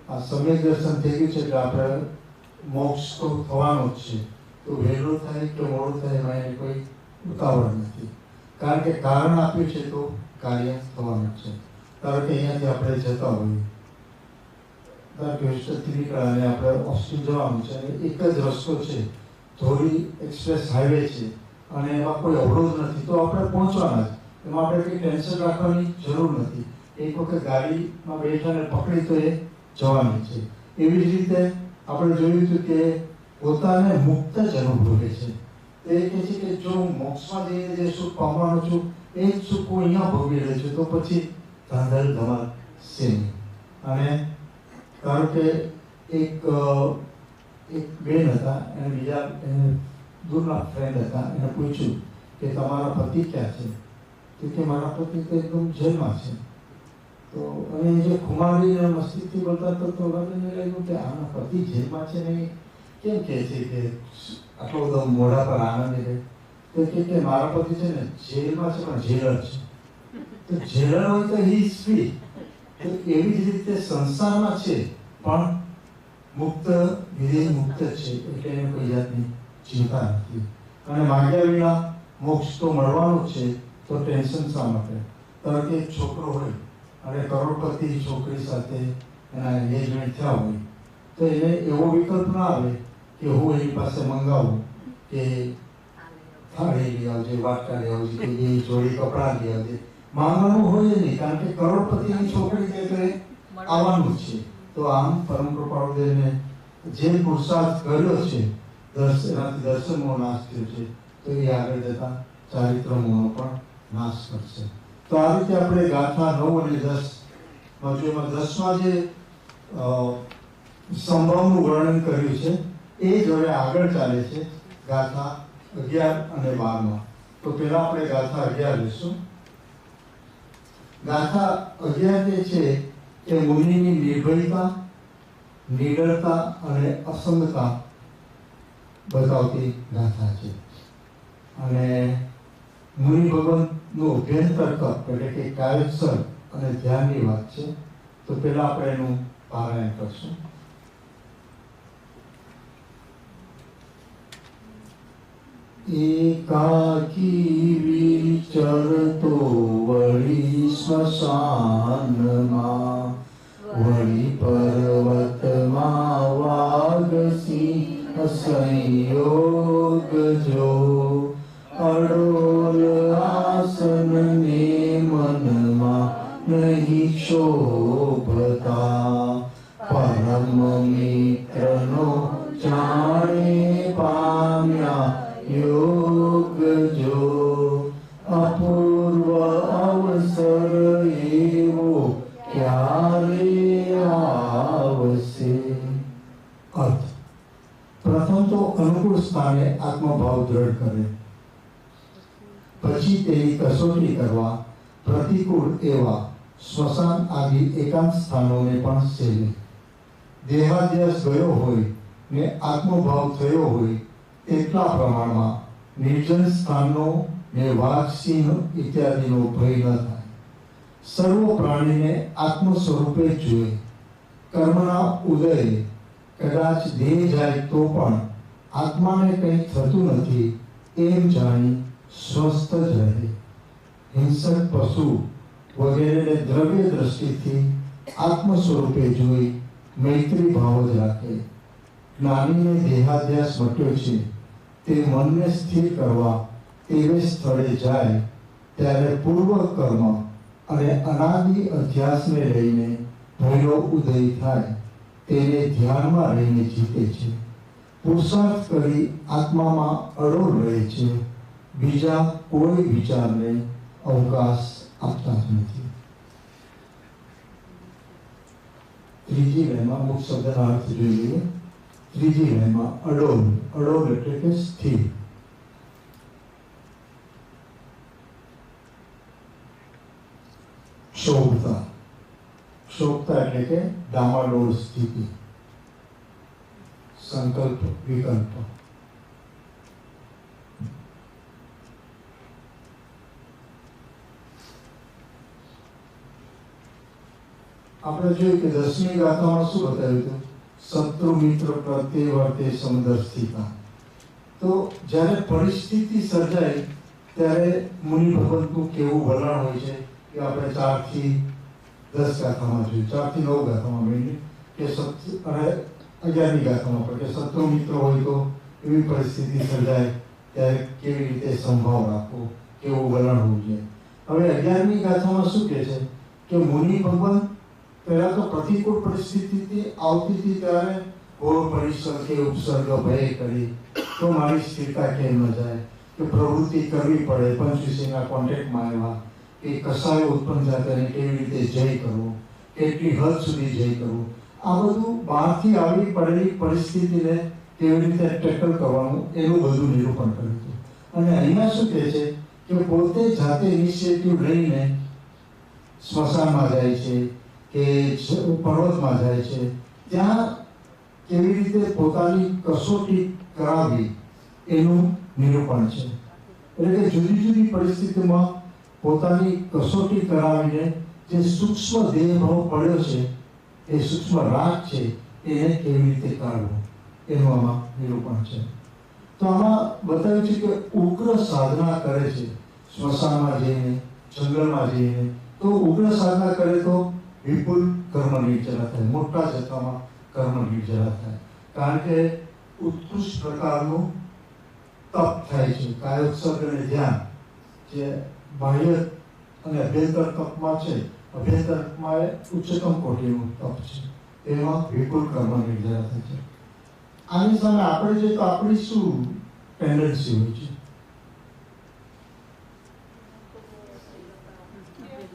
[SPEAKER 1] આ સમ્યક દર્શન થઈ ગયું છે એટલે આપણે મોક્ષ તો થવાનો જ છે. તો વહેલો થાય કે મોડું થાય એમાં એને કોઈ ઉતાવળ નથી, કારણ કે કારણ આપ્યું છે તો કાર્ય થવાનું છે. ધારો કે અહીંયાથી આપણે જતા હોઈએ, ધારો કે હોસ્ટેલથી નીકળ્યા અને આપણે ઓસ્ટિન જવાનું છે અને એક જ રસ્તો છે, ધોરી એક્સપ્રેસ હાઈવે છે અને એમાં કોઈ અવરોધ નથી, તો આપણે પહોંચવાના જ. એમાં આપણે કંઈ ટેન્શન રાખવાની જરૂર નથી. એક વખત ગાડીમાં બેઠાને પકડી તો એ જવાની છે. એવી જ રીતે આપણે જોયું હતું કે પોતાને મુક્ત જ અનુભવે છે. તે કહે છે કે જો હું મોક્ષમાં જઈને જે સુખ પામવાનો છું એ જ સુખ હું અહીંયા ભોગવી રહ્યો છું, તો પછી ધાંધલ ધમાલ શેની? અને કારણ કે એક બેન હતા, એને બીજા દૂરના ફ્રેન્ડ હતા, એને પૂછ્યું કે તમારા પતિ ક્યાં છે? તો કે મારા પતિ તો એકદમ જેલમાં છે. તો અને જે ખુમારી મસ્તીથી બોલતા તો એને લાગ્યું કે આના પતિ જેલમાં છે ને કેમ કહે છે કે આટલો બધો મોઢા પર આનંદ રહે? તો કે મારા પતિ છે ને જેલમાં છે પણ જેલર છે. તો જેલર હોય તો હી ઇઝ ફ્રી. તો એવી જ રીતે સંસારમાં છે પણ મુક્ત, વિધેય મુક્ત છે, એટલે એને કોઈ જાતની ચિંતા નથી. અને માગ્યા વિના મોક્ષ તો મળવાનો છે, તો ટેન્શન શા માટે? કારણ કે એક છોકરો હોય અને કરોડપતિ છોકરી સાથે એના એન્ગેજમેન્ટ થયા હોય તો એને એવો વિકલ્પ ના આવે કે હું એની પાસે મંગાવું કે થાળી લઈ આવજે, વાટકા લઈ આવજે, કે બે જોડી કપડાં લઈ આવજે. માંગવાનું હોય નહીં, કારણ કે કરોડપતિની છોકરી છે તો એ આવવાનું છે. તો આમ પરમ કૃપાળુ દેવને જે પુરુષાર્થ કર્યો છે, એનાથી દર્શનનો નાશ થયો છે, તો એ આગળ જતા ચારિત્રમોનો પણ નાશ કરશે. તો આ રીતે આપણે ગાથા 9 અને 10 એમાં 10માં જે સંભવનું વર્ણન કર્યું છે એ જ હવે આગળ ચાલે છે ગાથા 11 અને 12માં. તો પહેલા આપણે ગાથા 11 લઈશું. ગાથા 11 જે છે એ મુનિની નિર્ભયતા, નિડરતા અને અસંગતા બતાવતી ગાથા છે. અને મુનિ ભગવાનનું અભ્યંતર તપ એટલે કે કાયોત્સવ અને ધ્યાનની વાત છે. તો પહેલા આપણે એનું પારાયણ કરશું. એકાકી વિચરતો વળી સ્મશાનમાં, વળી પર્વતમાં વાગસિંહ સંયોગ જો, અડોલ આસન ને મનમાં નહીં શોભતા, પરમ મિત્રનો જાણે પામ્યા યોગ જો, અપૂર્વ અવસર એવો ક્યારે આવશે? અર્થ: પ્રથમ તો અનુકૂળ સ્થાને આત્મભાવ દ્રઢ કરે, પછી તેની કસોટી કરવા પ્રતિકૂળ એવા સ્મશાન આદિ એકાંત સ્થાનોને પણ સેવે. દેહાધ્યાસ ગયો હોય ને આત્મભાવ થયો હોય એટલા પ્રમાણમાં નિર્જન સ્થાનનો ને વાઘ સિંહ ઇત્યાદિનો ભય ન થાય. સર્વ પ્રાણીને આત્મ સ્વરૂપે જ જોઈએ. કર્મના ઉદય કદાચ દેહ જાય તો પણ આત્માને કંઈ થતું નથી એમ જાણી સ્વસ્થ જ રહે. હિંસક પશુ વગેરેને દ્રવ્ય દ્રષ્ટિથી આત્મ સ્વરૂપે જોઈ મૈત્રી ભાવ જ રાખે. જ્ઞાનીને દેહાધ્યાસ મટ્યો છે તે મનને સ્થિર કરવા એવે સ્થળે જાય ત્યારે પૂર્વ કર્મ અને અનાદિ અધ્યાસને લઈને ભયનો ઉદય થાય તેને ધ્યાનમાં રહીને જીતે છે. પુરુષાર્થ કરી આત્મામાં અડોળ રહે છે. બીજા કોઈ વિચારને અવકાશ આપતા જ નથી. ત્રીજી લાઈનમાં અમુક શબ્દના અર્થ જોઈ લઈએ. ત્રીજી લાઈનમાં અડોળ, અડોળ એટલે કે સ્થિર. ક્ષોભતા, ક્ષોભતા એટલે કે ડામાડોળ સ્થિતિ. સંકલ્પ વિકલ્પ. આપણે જોયું કે 10મી ગાથામાં શું બતાવ્યું હતું? શત્રુ મિત્ર પ્રત્યે વર્તે સમદર્શિતા. તો જ્યારે પરિસ્થિતિ સર્જાય ત્યારે મુનિ ભગવંતનું કેવું વલણ હોય છે કે આપણે 4 થી 10 ગાથામાં જોયું, 4 થી 9 ગાથામાં મેળવી કે અને 11મી ગાથામાં પણ કે શત્રુ મિત્ર હોય તો એવી પરિસ્થિતિ સર્જાય ત્યારે કેવી રીતે સંભાવ રાખવો, કેવું વલણ હોવું જોઈએ. હવે 11મી ગાથામાં શું કહે છે કે મુનિ ભગવાન પહેલા તો પ્રતિકૂળ પરિસ્થિતિ આવતી હતી ત્યારે ઘોર પરિસર કે ઉપસર્ગ ભય કરી તો મારી સ્થિરતા કેમ ન જાય, કે પ્રવૃત્તિ કરવી પડે, પંચવિષયના કોન્ટેક્ટમાં આવ્યા, કે કસાયો ઉત્પન્ન થાય તેને કેવી રીતે જય કરવો, કેટલી હદ સુધી જય કરવું, આ બધું બહારથી આવી પડેલી પરિસ્થિતિને કેવી રીતે ટેકલ કરવાનું એનું બધું નિરૂપણ કર્યું હતું. અને અહીંયા શું કહે છે કે પોતે જાતે ઇનિશિયેટિવ લઈને સ્મશાનમાં જાય છે કે પર્વતમાં જાય છે, ત્યાં કેવી રીતે પોતાની કસોટી કરાવી એનું નિરૂપણ છે. એટલે કે જુદી જુદી પરિસ્થિતિમાં પોતાની કસોટી કરાવીને જે સૂક્ષ્મ દેહભાવ પડ્યો છે એ સૂક્ષ્મ રાગ છે એને કેવી રીતે કાઢવો એનું આમાં નિરૂપણ છે. તો આમાં બતાવ્યું છે કે ઉગ્ર સાધના કરે છે સ્મશાનમાં જઈને, જંગલમાં જઈને. તો ઉગ્ર સાધના કરે તો વિપુલ કર્મ નિર્જરા થાય, મોટા જથ્થામાં કર્મ નિર્જરા થાય. કારણ કે ઉત્કૃષ્ટ પ્રકારનું તપ થાય છે. કાયોત્સર્ગ અને ધ્યાન જે બાહ્ય અને અભ્યંતર તપમાં છે, અભ્યંતરમાં એ ઉચ્ચતમ કોટીનું તપ છે, એમાં વિપુલ કર્મ નિર્જરા થાય છે. આની સામે આપણે જોઈએ તો આપણી શું ટેન્ડન્સી હોય છે?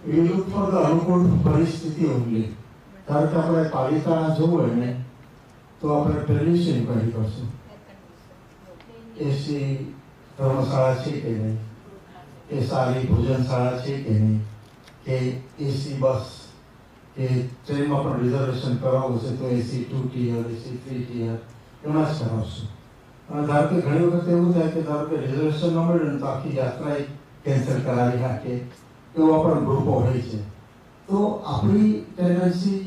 [SPEAKER 1] We look for the અનુકૂળ પરિસ્થિતિ only. ધારો કે આપણે પાલિતાણા જવું હોય ને તો આપણે પહેલી શું ઇન્ક્વાયરી કરશું? એસી ધર્મશાળા છે કે નહીં, કે સારી ભોજનશાળા છે કે નહીં, કે એસી બસ કે ટ્રેનમાં પણ રિઝર્વેશન કરાવવું છે તો એસી 2 ટિયર, એસી 3 ટિયર એમાં જ કરાવશું. અને ધારો કે ઘણી વખત એવું થાય કે ધારો કે રિઝર્વેશન ન મળે ને તો આખી યાત્રા કેન્સલ કરાવી નાખે, એવા પણ ગ્રુપો હોય છે. તો આપણી ટેન્ડન્સી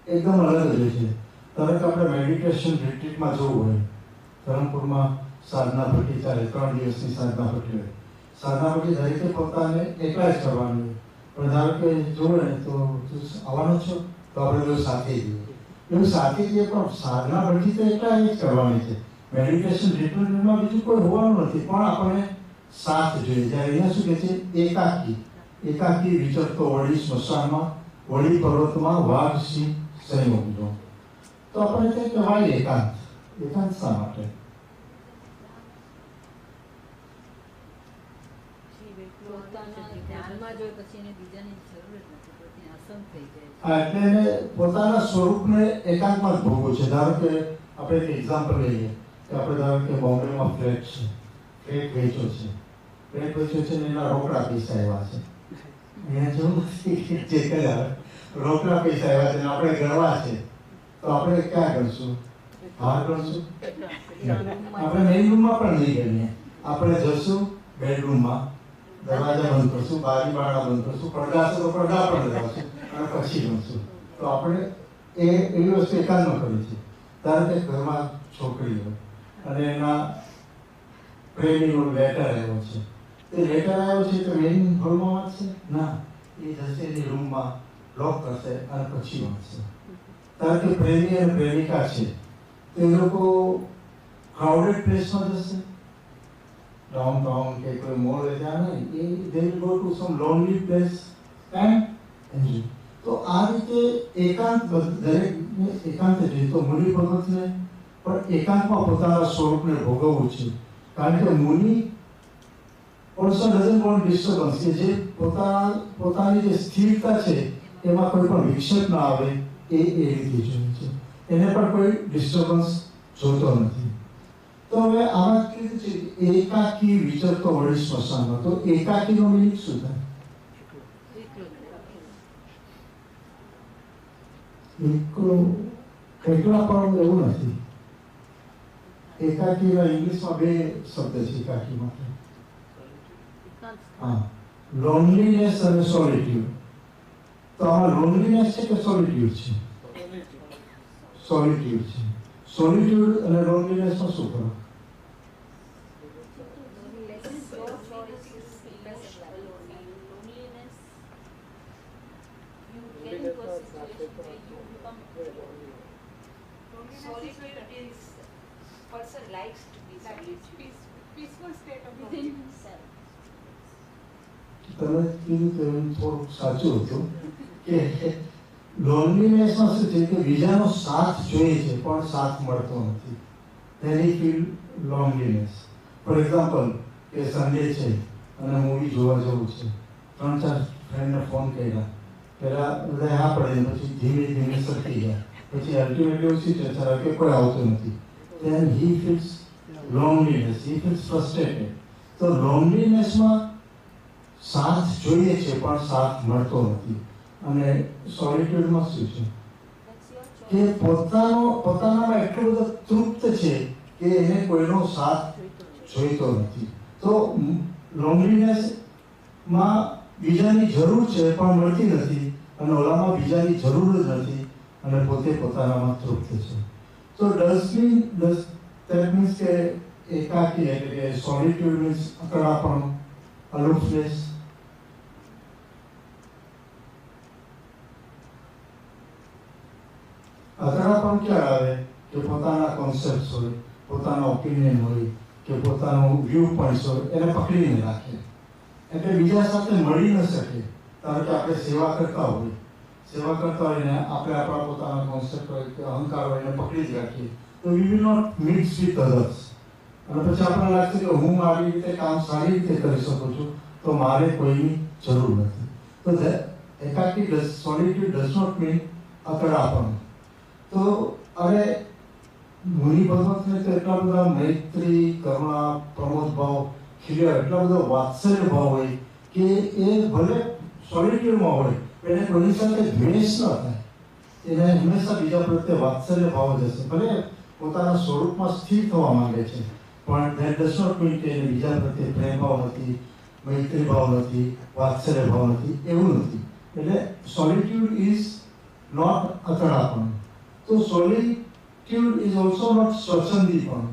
[SPEAKER 1] એકદમ અલગ જ હોય છે. ધારો કે આપણે મેડિટેશન રિટ્રીટમાં જવું હોય, ધરમપુરમાં સાધના ભટ્ટી ચાલે, 3 દિવસની સાધના ભટ્ટી હોય. સાધના ભટ્ટી દરેકે પોતાને એકલા જ કરવાની હોય, પણ ધારો કે જોવે ને તો આવવાનો છો તો આપણે બધું સાથે જઈએ, એવું સાથે જઈએ. પણ સાધના ભટ્ટી તો એકલા જ કરવાની છે. મેડિટેશન રિટ્રીટમાં બીજું કોઈ હોવાનું નથી, પણ આપણે સાથ જોઈએ. જ્યારે અહીંયા શું કહે છે? એકાકી વિચરતો વળી સ્મશાનમાં, વળી પર્વતમાં વાઘ સિંહ સંયોગનો. તો આપણે તે કહેવાય એકાંત. એકાંત શા માટે? એટલે એને પોતાના સ્વરૂપને એકાંતમાં જ ભોગવું છે. ધારો કે આપણે એક એક્ઝામ્પલ લઈએ કે આપણે ધારો કે બોમ્બેમાં ફ્લેટ વેચ્યો છે ને એના રોકડા પૈસા એવા છે, અહીંયા જેવું નથી કે જે કર્યા રોકડા પૈસા આવ્યા છે ને આપણે ગણવા છે તો આપણે ક્યાં ગણશું? બહાર ગણશું? આપણે મેઇન રૂમમાં પણ નહીં ગણીએ. આપણે જશું બેડરૂમમાં, દરવાજા બંધ કરશું, બારી બારણા બંધ કરશું, પડદા છે તો પડદા પણ લગાવશું અને પછી ગણશું. તો આપણે એવી વસ્તુ એકાંતમાં કરી છે. ધારો કે ઘરમાં છોકરી હોય અને એના પ્રેમીનો લેટર આવ્યો છે, તે લેટર આવ્યો છે તો મેઇન હોલમાં વાંચશે? ના, એ જશે એની રૂમમાં, લોક કરશે અને પછી વાંચશે. ધારો કે પ્રેમી અને પ્રેમિકા છે તો એ લોકો ક્રાઉડેડ પ્લેસમાં જશે, ડાઉનટાઉન કે કોઈ મોલ ત્યાં નહીં, એ they will go to some lonely place and enjoy. તો આ રીતે એકાંત દરેકને એકાંત જોઈએ. તો મુનિ ભગતને પણ એકાંતમાં પોતાના સ્વરૂપને ભોગવવું છે, કારણ કે મુનિ also doesn't want disturbance, કે જે પોતાની જે સ્થિરતા છે એમાં કોઈ પણ વિક્ષેપ ના આવે એ રીતે જોઈએ છે. એને પણ કોઈ ડિસ્ટર્બન્સ જોતો નથી. તો હવે આમાં કીધું છે એકાકી વિચરતો વળી સ્મશાનમાં. તો એકાકીનો મિનિંગ શું થાય? એકલા પણ એવું નથી. એકાકીના ઇંગ્લિશમાં બે શબ્દ છે એકાકી માટે. હા, લોનલીનેસ અને સોલિટ્યુડ. તો આમાં લોનલીનેસ છે કે સોલિટ્યુડ છે? સોલિટ્યુડ છે. સોલિટ્યુડ અને લોનલીનેસમાં શું ફરક?
[SPEAKER 3] Solitude is person likes to be solitude. Peaceful state of within himself.
[SPEAKER 1] તમે કીધું તો એમ થોડુંક સાચું હતું કે લોનલીનેસમાં શું છે કે બીજાનો સાથ જોઈએ છે પણ સાથ મળતો નથી. તેની ફીલ લોનલીનેસ. ફોર એક્ઝામ્પલ કે સન્ડે છે અને મૂવી જોવા જવું છે, 3-4 ફ્રેન્ડને ફોન કર્યા, પહેલાં બધા હા પડે પછી ધીમે ધીમે સરકી ગયા, પછી અલ્ટિમેટલી ઓછી ચર્ચા કે કોઈ આવતું નથી. then he feels loneliness, he feels frustrated. તો લોનલીનેસમાં સાથ જોઈએ છે પણ સાથ મળતો નથી. અને સોલિટ્યુડમાં શું છે કે પોતાનામાં એટલો બધો તૃપ્ત છે કે એને કોઈનો સાથ જોઈતો નથી. તો લોનલીનેસમાં બીજાની જરૂર છે પણ મળતી નથી, અને ઓલામાં બીજાની જરૂર જ નથી અને પોતે પોતાનામાં તૃપ્ત છે. તો that means કે એકાકી એટલે કે સોલિટ્યુડ મીન્સ અકળાપણ, અલુફનેસ. અકળાપણ ક્યાં આવે કે પોતાના કોન્સેપ્ટ હોય, પોતાના ઓપિનિયન હોય કે પોતાનો વ્યૂ પોઈન્ટ હોય એને પકડીને રાખે, એટલે બીજા સાથે મળી ન શકે. કારણ કે આપણે સેવા કરતા હોય ને આપણે આપણા પોતાના કોન્સેપ્ટ હોય કે અહંકાર હોય એને પકડી જ રાખીએ તો we will not mix with others. અને પછી આપણને લાગશે કે હું મારી રીતે કામ સારી રીતે કરી શકું છું તો મારે કોઈની જરૂર નથી. તો એકાકી સોલિટ્યુડ ડઝ નોટ મીન અકળાપણ. તો હવે મુનિ ભગવતને તો એટલા બધા મૈત્રી, કરુણા, પ્રમોદ ભાવ ખીલ્યા, એટલા બધો વાત્સલ્ય ભાવ હોય કે એ ભલે સોલિટ્યુડમાં હોય એને કોઈની સાથે દ્વેષ ન થાય, એને હંમેશા બીજા પ્રત્યે વાત્સલ્ય ભાવ જ હશે. ભલે પોતાના સ્વરૂપમાં સ્થિર થવા માંગે છે પણ that does not mean કે એને બીજા પ્રત્યે પ્રેમ ભાવ નથી, મૈત્રી ભાવ નથી, વાત્સલ્ય ભાવ નથી, એવું નથી. એટલે સોલિટ્યુડ ઇઝ નોટ અકળાપણ. તો સોલિટ્યુડ ઇઝ ઓલ્સો નોટ સ્વચ્છંદીપણ.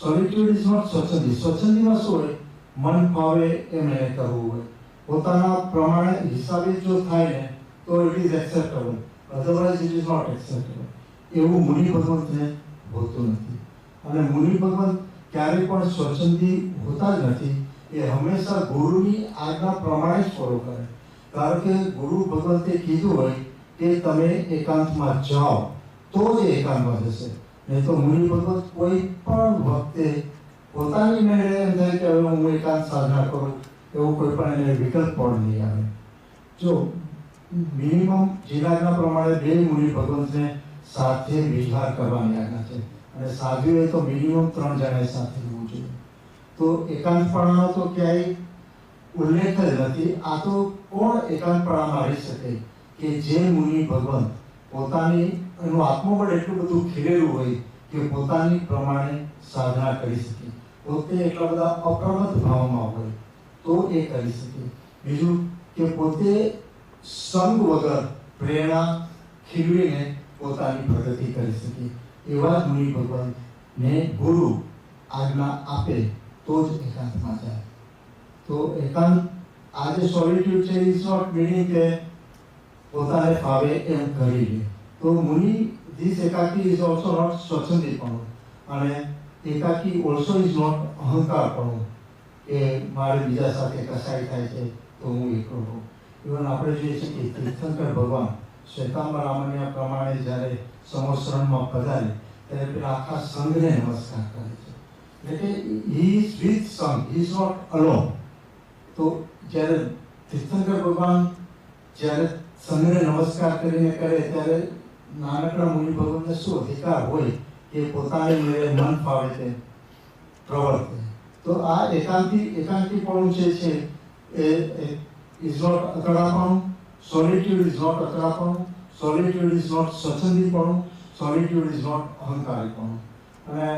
[SPEAKER 1] સોલિટ્યુડ ઇઝ નોટ સ્વચ્છંદી. સ્વચ્છંદીમાં શું હોય? મન ફાવે એમ એને કરવું હોય, પોતાના પ્રમાણે હિસાબે જો થાય ને તો it is acceptable, otherwise it is not acceptable. એવું મુનિ ભગવંતને હોતું નથી. અને મુનિ ભગવંત ક્યારેય પણ સ્વચ્છંદી હોતા જ નથી. એ હંમેશા ગુરુની આજ્ઞા પ્રમાણે જ ફોલો કરે. કારણ કે ગુરુ ભગવંતે કીધું હોય કે તમે એકાંતમાં જાઓ તો જ એકાંતમાં જશે. નહીં તો મુનિ ભગવંત કોઈ પણ વખતે પોતાની મેળે એમ થાય કે હવે હું એકાંત સાધના કરું એવું કોઈ પણ એને વિકલ્પ પણ નહીં આવે. જો મિનિમમ જીરાજના પ્રમાણે 2 મુનિ ભગવંતને સાથે વિહાર કરવાની આજ્ઞા છે, અને સાધ્યું તો મિનિમમ 3 જણાએ સાથે રહેવું જોઈએ. તો એકાંતપણાનો તો ક્યાંય ઉલ્લેખ જ નથી. આ તો કોણ એકાંતપણામાં રહી શકે કે જે મુનિ ભગવંત પોતાની એનું આત્મબળ એટલું બધું ખીલેલું હોય કે પોતાની પ્રમાણે સાધના કરી શકે, પોતે એટલા બધા અપ્રમત્ત ભાવમાં હોય તો એ કરી શકે. બીજું કે પોતે સંગ વગર પ્રેરણા ખીલવીને પોતાની પ્રગતિ કરી શકે. એવા જ મુનિ ભગવંતને ગુરુ આજ્ઞા આપે તો જ એકાંતમાં જાય. તો એકાંત આ જે સોલિટ્યુડ છે ઇઝ નોટ મીનિંગ કે પોતાને ફાવે એમ કરી લે. તો મુનિ ધીસ એકાકી ઇઝ ઓલ્સો નોટ સ્વચ્છંદીપણું, અને એકાકી ઓલ્સો ઇઝ નોટ અહંકારપણું કે મારે બીજા સાથે કસાઈ થાય છે તો હું એકલો રહું. ઇવન આપણે જોઈએ છીએ કે તીર્થંકર ભગવાન શ્વેતાંબરામણ્ય પ્રમાણે જ્યારે સંવત્સરણમાં પધારે ત્યારે પેલા આખા સંઘને નમસ્કાર કરે છે. એટલે કે હી ઇઝ વિથ સંઘ, હી ઇઝ નોટ અલોન. તો જ્યારે તીર્થંકર ભગવાન જ્યારે સંઘને નમસ્કાર કરીને કરે ત્યારે નાનકડા મુનિ ભગવાનને શું અધિકાર હોય કે પોતાની મેળે મન ફાવે તે પ્રવર્તે. તો આ એકાંતીપણું જે છે એ ઇઝ નોટ અકળાપણું. સોલિટ્યુડ ઇઝ નોટ અકળાપણું. સોલિટ્યુડ ઇઝ નોટ સ્વચ્છંદીપણું. સોલિટ્યુડ ઇઝ નોટ અહંકારીપણું. અને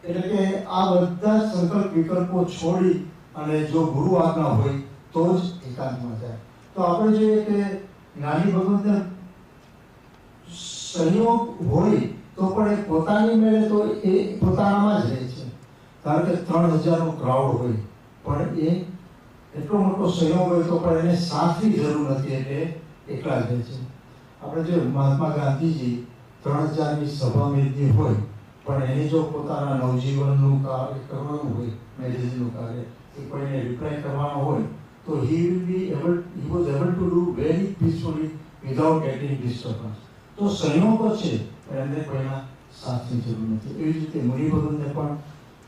[SPEAKER 1] એટલે કે આ બધા સંકલ્પ વિકલ્પો છોડી અને જો ગુરુ આજ્ઞા હોય તો જ એકાંતમાં જાય. તો આપણે જોઈએ કે જ્ઞાની ભગવંતને સંયોગ હોય તો પણ એ પોતાની મેળે તો એ પોતાનામાં જ રહે છે. કારણ કે 3000નું ક્રાઉડ હોય પણ એ એટલો મોટો સંયોગ હોય તો પણ એને સાથની જરૂર નથી, એટલે એકલા જ રહે છે. આપણે જો મહાત્મા ગાંધીજી 3000ની સભા મેદની હોય પણ એને જો પોતાના નવજીવનનું કાર્ય કરવાનું હોય, મેગેઝિનનું કાર્ય, કે કોઈને રિપ્લાય કરવાનો હોય તો he was able to do very peacefully without getting disturbance. તો સંયોગો છે પણ એમને કોઈના સાથની જરૂર નથી. એવી જ રીતે મુનિ ભગવંતને પણ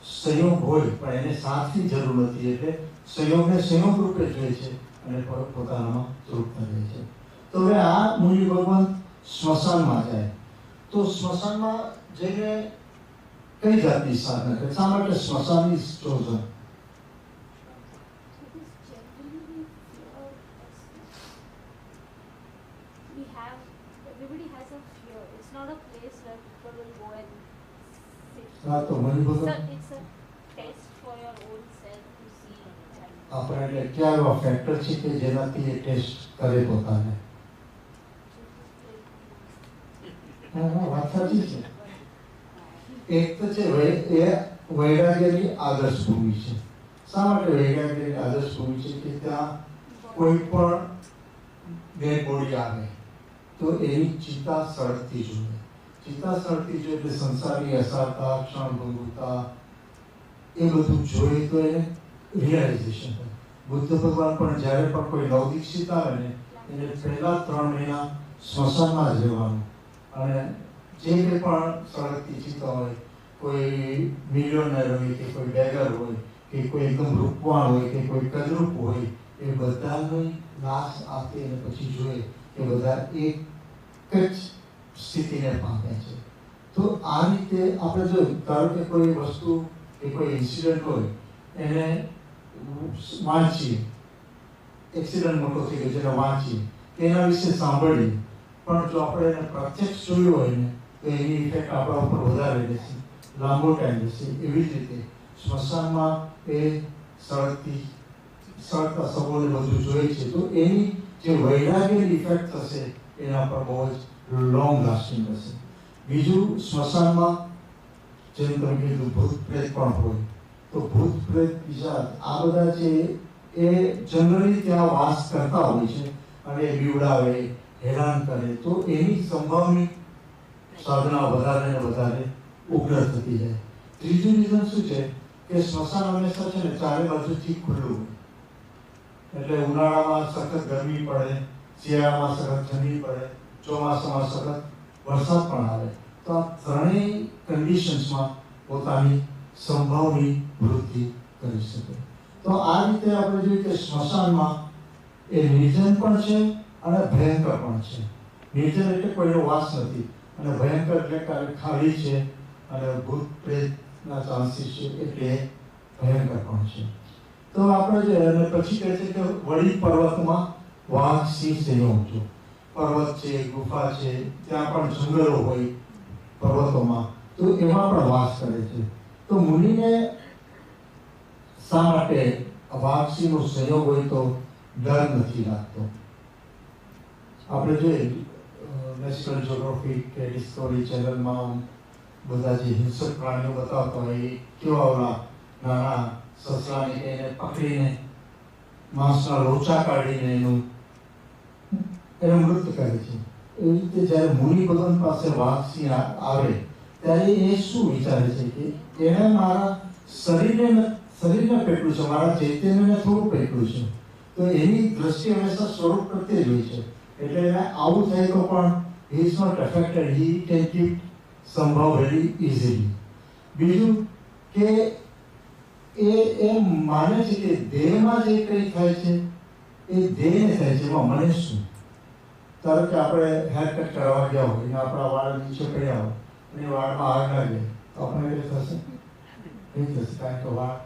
[SPEAKER 1] સંયોગ હોય પણ એને સાથની જરૂર નથી, એટલે સંયોગને સંયોગ રૂપે જોઈએ છે અને પોતાનામાં તૃપ્ત રહે છે. તો હવે આ મુનિ ભગવંત સ્મશાનમાં જાય તો સ્મશાનમાં જઈને કઈ જાતની સાધના કરે? શા માટે સ્મશાન is chosen?
[SPEAKER 3] Everybody has a fear. It's not a place where people will go and sit.
[SPEAKER 1] હા, તો મુનિ ભગવંત
[SPEAKER 3] It's a test for your own self to see.
[SPEAKER 1] આપણે એટલે ક્યાં એવા ફેક્ટર છે કે જેનાથી એ ટેસ્ટ કરે પોતાને? હા, વાત સાચી છે. એક તો છે એ વૈરાગ્યની આદર્શ ભૂમિ છે. શા માટે વૈરાગ્યની આદર્શ ભૂમિ છે? કે ત્યાં કોઈ પણ ડેડ બોડી આવે તો એની ચિતા સળગતી જોઈએ. ચિતા સળગતી જોઈએ એટલે સંસારની અસારતા, ક્ષણભંગુરતા એ બધું જોઈએ તો એને રિયલાઇઝેશન થાય. બુદ્ધ ભગવાન પણ જ્યારે પણ કોઈ નવદીક્ષિત આવે ને એને પહેલા 3 મહિના સ્મશાનમાં જ રહેવાનું, અને જે કંઈ પણ સળગતી ચિતા હોય, કોઈ મિલિયનર હોય કે કોઈ બેગર હોય કે કોઈ એકદમ રૂપવાન હોય કે કોઈ કદરૂપ હોય, એ બધાની લાશ આપે અને પછી જોઈએ કે બધા એક જ સ્થિતિને પામે છે. તો આ રીતે આપણે જો ધારો કે કોઈ વસ્તુ કે કોઈ ઇન્સિડન્ટ હોય એને વાંચીએ, એક્સિડન્ટ મોટો થઈ ગયો છે એને વાંચીએ, એના વિશે સાંભળીએ, પણ જો આપણે એને પ્રત્યક્ષ જોયું હોય ને તો એની ઇફેક્ટ આપણા ઉપર વધારે રહેશે, લાંબો ટાઈમ રહેશે. એવી જ રીતે સ્મશાનમાં એ સળગતા સબોને બધું જોઈએ છે તો એની જે વૈરાગ્યની ઇફેક્ટ થશે એના પર બહુ જ લોંગ લાસ્ટિંગ હશે. બીજું, સ્મશાનમાં જેમ તમે કીધું ભૂત પ્રેત પણ હોય તો ભૂત પ્રેત બીજા આ બધા છે એ જનરલી ત્યાં વાસ કરતા હોય છે અને બીવડાવે, હેરાન કરે, તો એની સંભાવની સાધના વધારે ને વધારે ઉગ્ર થતી જાય. ત્રીજું રીઝન શું છે કે સ્મશાન હંમેશા છે ને ચારે બાજુથી ખુલ્લું હોય, એટલે ઉનાળામાં સખત ગરમી પડે, શિયાળામાં સખત ઠંડી પડે, ચોમાસામાં સખત વરસાદ પણ આવે. તો આ ત્રણેય કન્ડિશન્સમાં પોતાની સંભાવની વૃદ્ધિ કરી શકે. તો આ રીતે આપણે જોઈએ કે સ્મશાનમાં એ નિર્જન પણ છે અને ભયંકર પણ છે. નિર્જન એટલે કોઈનો વાસ નથી અને ભયંકર એટલે ખાલી છે અને ભૂત પ્રેતના ચાન્સીસ છે એટલે ભયંકર પણ છે. તો આપણે જે અને પછી કહે છે કે વળી પર્વતમાં વાઘ સિંહ સંયોજજો. પર્વત છે, ગુફા છે, ત્યાં પણ જંગલો હોય પર્વતોમાં, તો એમાં પણ વાસ કરે છે. તો મુનિને શા માટે વાઘ સિંહનો સંયોગ હોય તો ડર નથી લાગતો? આપણે જોઈએ નેશનલ જ્યોગ્રાફિક કે ડિસ્કવરી ચેનલમાં બધા જે હિંસક પ્રાણીઓ બતાવતા હોય એ કેવા ઓલા નાના સસલાને એને પકડીને માંસના લોચા કાઢીને એનું મૃત્યુ કરે છે. એવી રીતે જ્યારે મુનિ ભગવાન પાસે વાઘ સિંહ આવે ત્યારે એ શું વિચારે છે કે એને મારા શરીરને પેટલું છે, મારા ચૈતન્યને થોડું પેટલું છે. તો એની દ્રષ્ટિ હંમેશા સ્વરૂપ પ્રત્યે જ હોય છે. એટલે એને આવું થાય તો પણ he is not affected, he can keep somehow very easily. બીજું કે એ માને છે કે દેહમાં જે કંઈ થાય છે એ દેહને થાય છે, એમાં મને શું? ધારો કે આપણે હેર કટ કરાવવા ગયા હોય અને આપણા વાળ નીચે પડ્યા હોય અને વાળમાં આગ લાગે તો આપણે એ થશે એ થશે, કારણ કે વાળ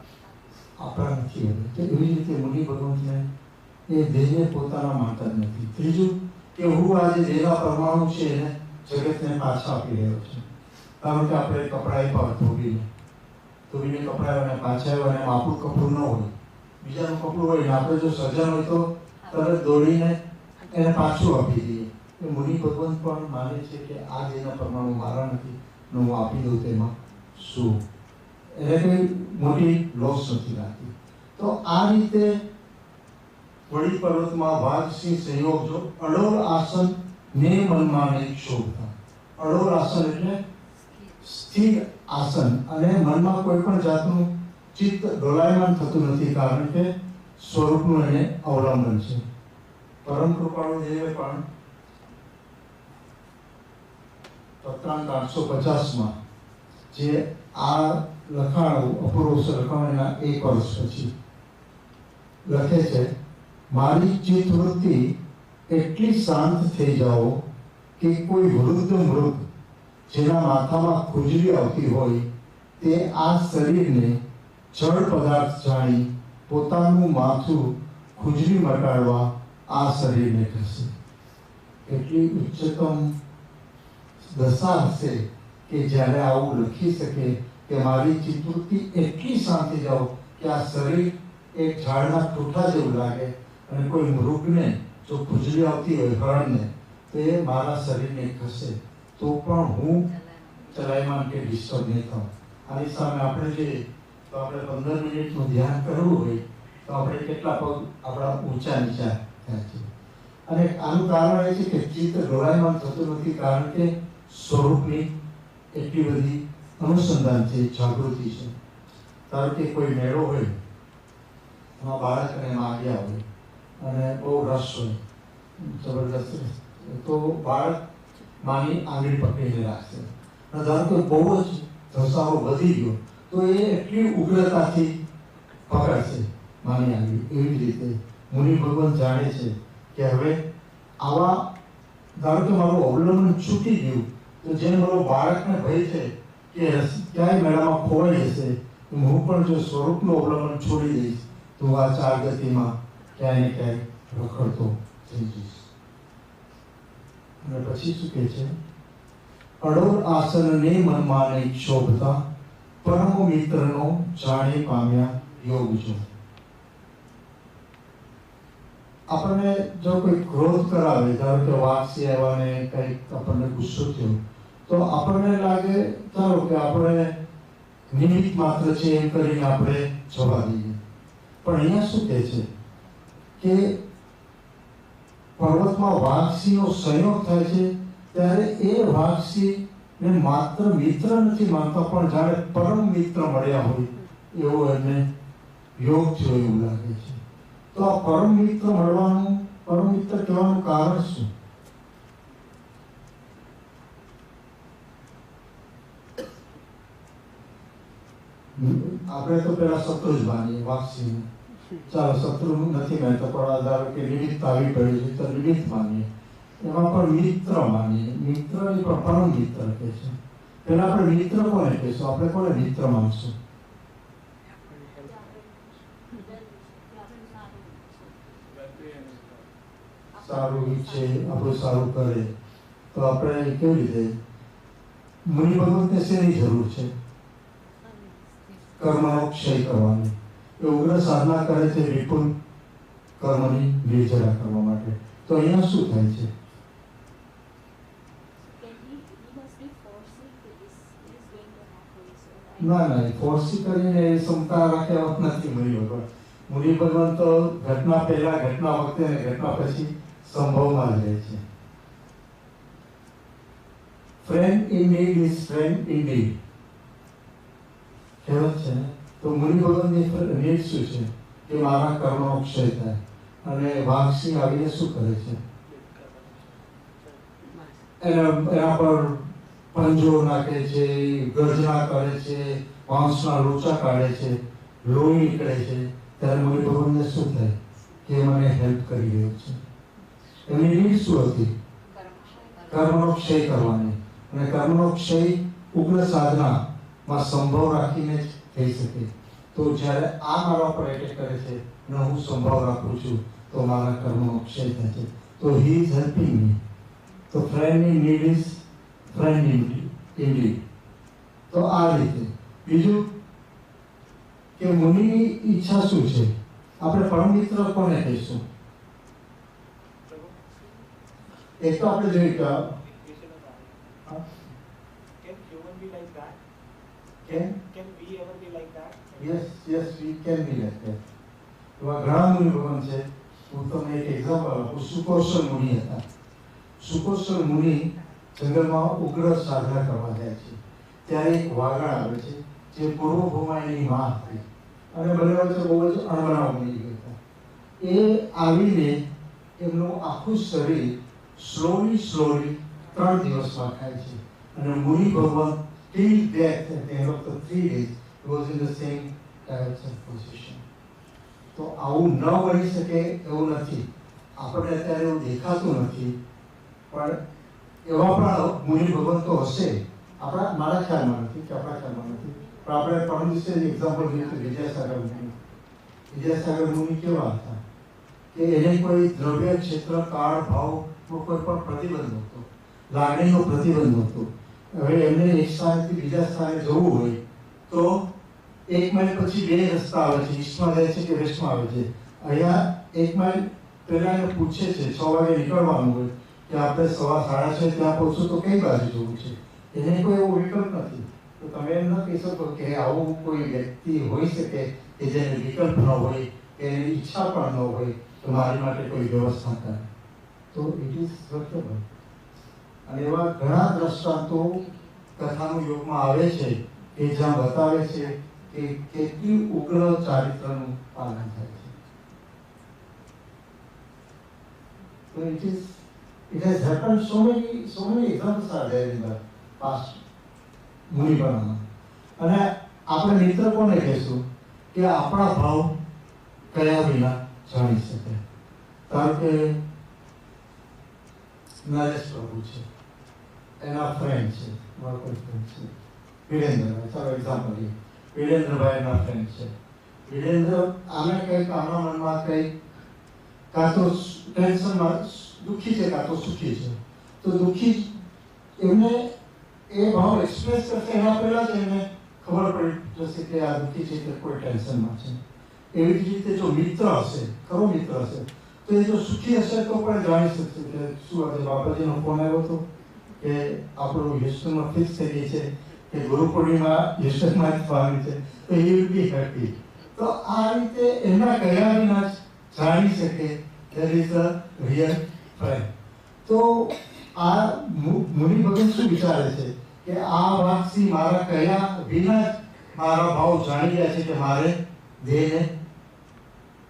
[SPEAKER 1] આપણા નથી હોતા. તો એવી રીતે મુનિ ભગવંતને એ દેહને પોતાના માનતા જ નથી. ત્રીજું કે હું આજે દેહના પરમાણુ છે એને જગતને પાછા આપી રહ્યો છું. કારણ કે આપણે કપડાં આપ્યા ધોબીને કપડાં અને પાછા આવ્યા અને આપણું કપડું ન હોય, બીજાનું કપડું હોય ને આપણે જો સર્જન હોય તો તરત દોડીને એને પાછું આપી દઈએ. એ મુનિ ભગવંત પણ માને છે કે આ દેહના પરમાણુ મારા નથી ને હું આપી દઉં તેમાં શું? એને કંઈ મોટી લોસ નથી લાગતી. તો આ રીતે વળી પર્વતમાં વાઘ સિંહ સંયોગ જો અડોલ આસન ને મનમાં નહીં શોભતા. અડોલ આસન એટલે સ્થિર આસન, અને મનમાં કોઈ પણ જાતનું ચિત્ત ડોલાયમાન થતું નથી, કારણ કે સ્વરૂપનું એને અવલંબન છે. પરમ કૃપાળુ દેવે પણ પત્રાંત 850માં જે આ લખાણ અપૂર્વ લખાણના 1 વર્ષ પછી લખે છે, મારી ચિત્તવૃત્તિ એટલી શાંત થઈ જાઓ કે કોઈ વૃદ્ધ મૃગ જેના માથામાં ખુજલી આવતી હોય તે આ શરીરને જળ પદાર્થ જાણી પોતાનું માથું ખુજલી મટાડવા આ શરીરને થશે. એટલી ઉચ્ચતમ દશા હશે કે જ્યારે આવું લખી શકે કે મારી ચિત્તવૃત્તિ એટલી શાંત થઈ જાઓ કે આ શરીર એક ઝાડના ઠૂઠા જેવું લાગે, અને કોઈ મૃગને જો ખુજલી આવતી હોય હરણને તો એ મારા શરીરને ખસે તો પણ હું ચલાયમાન કે ડિસ્ટર્બ નહીં થાઉં. આની સામે આપણે જોઈએ તો આપણે 15 મિનિટનું ધ્યાન કરવું હોય તો આપણે કેટલા પગ આપણા ઊંચા નીચા થાય છે. અને આનું કારણ એ છે કે ચિત્ત ડોળાયમાન થતું નથી, કારણ કે સ્વરૂપની એટલી બધી અનુસંધાન છે, જાગૃતિ છે. ધારો કે કોઈ મેળો હોય એમાં બાળક અને એમાં આવ્યા હોય અને બહુ રસ હોય જબરદસ્ત, તો બાળક માની આંગળી પકડીને રાખશે. અને ધારો કે બહુ જ ધસારો વધી ગયો તો એ એટલી ઉગ્રતાથી પકડશે માની આંગળી. એવી રીતે મુનિ ભગવાન જાણે છે કે હવે આવા ધારો કે મારું અવલંબન છૂટી ગયું તો જેમ મારો બાળકને ભય છે કે ક્યાંય મેળામાં ખોવાઈ જશે, હું પણ જો સ્વરૂપનું અવલંબન છોડી દઈશ તો આ ચાર ગતિમાં ક્યાંય ને ક્યાંય રખડતો થઈ જઈશ. અને પછી શું કહે છે, અડોલ આસનને મનમાં નહીં શોભતા પરમ મિત્રનો જાણે પામ્યા યોગ જો. આપણને જો કોઈ ક્રોધ કરાવે, ધારો કે વાગસી આવ્યા ને કંઈક આપણને ગુસ્સો થયો તો આપણને લાગે ચાલો કે આપણે નિમિત્ત માત્ર છે એમ કરીને આપણે જવા દઈએ. પણ અહીંયા શું કહે છે કે પર્વતમાં વાઘસિંહનો સંયોગ થાય છે ત્યારે એ વાઘસિંહને માત્ર મિત્ર નથી માનતા, પણ જાણે પરમ મિત્ર મળ્યા હોય એવો એમને યોગ થયો એવું લાગે છે. તો આ પરમ મિત્ર મળવાનું, પરમ મિત્ર કહેવાનું કારણ શું? આપણે તો પેલા શત્રુ જ માનીએ વાઘસિંહ. ચાલો શત્રુ નથી માનતા, પણ ધારો કે નિમિત્ત આવી પડ્યું છે તો નિમિત્ત માનીએ, એમાં પણ મિત્ર માનીએ. મિત્ર નહીં પણ પરમ મિત્ર કહે છે. પેલા આપણે મિત્ર કોને કહીશું? આપણે કોને મિત્ર માનશું? સારું ઈચ્છે, આપણું સારું કરે, તો આપણે કેવી રીતે મુનિ ભગવંતને શેની જરૂર છે? કર્મનો ક્ષય કરવાની. એ ઉગ્ર સાધના કરે છે વિપુલ કર્મની નિર્જરા કરવા માટે. તો અહીંયા શું થાય છે? ના, ફોર્સી કરીને એ ક્ષમતા રાખ્યા નથી મુનિ ભગવાન. મુનિ ભગવાન તો ઘટના પહેલા, ઘટના વખતે અને ઘટના પછી સંભવમાં જ રહે છે. Friend in need is friend indeed કહેવત છે ને. તો મુનિ ભગવાનની નીડ શું છે? કે મારા કર્મનો ક્ષય થાય. અને વાઘસિંહ આવીને શું કરે છે? એના પર પંજો નાખે છે, ગર્જના કરે છે, વાંસના લોચા કાઢે છે, લોહી નીકળે છે. ત્યારે મુનિ ભગવાનને શું થાય? કે મને હેલ્પ કરી રહ્યો છે. એમની નીડ શું હતી? કર્મનો ક્ષય કરવાની. અને કર્મનો ક્ષય ઉગ્ર સાધનામાં સંભવ રાખીને જ થઈ શકે. તો જ્યારે આ મારા પર એટેક કરે છે અને હું સંભવ રાખું છું, તો મારા કર્મનો ક્ષય થાય છે. તો હી ઇઝ હેલ્પિંગ મી. તો friend in need is friend indeed. તો આ રીતે. બીજું કે મુનિની ઈચ્છા શું છે? આપણે પરમ મિત્ર કોને કહીશું? એક તો આપણે જોઈએ કે
[SPEAKER 4] Can human be like that?
[SPEAKER 1] Can
[SPEAKER 4] we ever be like that?
[SPEAKER 1] yes, we can be like that. એવા ઘણા મુનિ ભગવાન છે. હું તમને એક એક્ઝામ્પલ આપું. સુકોશલ મુનિ હતા. સુકોશલ મુનિ જંગલમાં ઉગ્ર સાધના કરવા જાય છે. ત્યારે એક વાઘણ આવે છે જે પૂર્વભૂમા એની માં હતી અને બંને વચ્ચે બહુ જ અણબનાવ બની ગયો હતો. એ આવીને એમનું આખું શરીર સ્લોલી 3 દિવસમાં ખાય છે. અને મુનિ ભગવાન till death at the end of the 3 days was in the same direction position. તો આવું ન બની શકે એવું નથી. આપણે અત્યારે એવું દેખાતું નથી, પણ એવા પણ મુનિ ભગવાન તો હશે. મારા ખ્યાલમાં નથી કે આપણા ખ્યાલમાં નથી, પણ આપણે પરમ દિવસે એક્ઝામ્પલ જોઈએ તો વિદ્યાસાગર મુનિ. વિદ્યાસાગર મુનિ કેવા હતા કે એને કોઈ દ્રવ્ય, ક્ષેત્ર, કાળ, ભાવનો કોઈ પણ પ્રતિબંધ નહોતો, લાગણીનો પ્રતિબંધ નહોતો. હવે એમને એક સ્થાનેથી બીજા સ્થાને જવું હોય તો 1 માઇલ પછી 2 રસ્તા આવે છે, ઈસ્ટમાં જાય છે કે વેસ્ટમાં આવે છે. અહીંયા 1 માઇલ પહેલા એને પૂછે છે, 6 વાગે નીકળવાનું હોય કે આપણે 6:30 ત્યાં પહોંચો તો કઈ બાજુ જવું છે. એને કોઈ એવો વિકલ્પ નથી. તો તમે એમ ન કહી શકો કે આવું કોઈ વ્યક્તિ હોઈ શકે કે જેને વિકલ્પ ન હોય, કે એની ઈચ્છા પણ ન હોય, તો મારી માટે કોઈ વ્યવસ્થા કરે. તો ઇટ ઇઝ વર્કેબલ. અને એવા ઘણા દ્રષ્ટાંતો કથાનું યુગમાં આવે છે કે જ્યાં બતાવે છે કે કેટલી ઉગ્ર ચારિત્રનું પાલન થાય છે. તો it has happened so many examples are there in the past. મુનિપણામાં. અને આપણે મિત્ર કોને કહેશું? કે આપણા ભાવ કયા વિના જાણી શકે. કારણ કે નરેશ પ્રભુ છે, એના ફ્રેન્ડ છે, મારા કોઈ ફ્રેન્ડ છે વિરેન્દ્રભાઈ. ચાલો એક્ઝામ્પલ લઈએ. વિરેન્દ્રભાઈ એના ફ્રેન્ડ છે. વિરેન્દ્ર આને કંઈક આમના મનમાં કંઈક કાં તો ટેન્શનમાં દુઃખી છે, કાં તો સુખી છે. તો દુઃખી એમને એ ભાવ એક્સપ્રેસ કરશે એના પહેલા જ એને ખબર પડી જશે કે આ દુઃખી છે કે કોઈ ટેન્શનમાં છે. એવી જ રીતે જો મિત્ર હશે, ખરો મિત્ર હશે, તો એ જો સુખી હશે તો પણ જાણી શકશે કે શું આજે બાબાજીનો ફોન આવ્યો હતો કે આપણું હિસ્ટોમાં ફિક્સ થઈ ગઈ છે કે ગુરુ પૂર્ણિમા હિસ્ટોમાં જ થવાની છે, તો એ વિલ બી હેપી. તો આ રીતે એમના કયા વિના જ જાણી શકે there is a real friend. તો આ મુનિ ભગવાન શું વિચારે છે કે આ વાતથી મારા કયા વિના જ મારા ભાવ જાણી ગયા છે કે મારે દેહને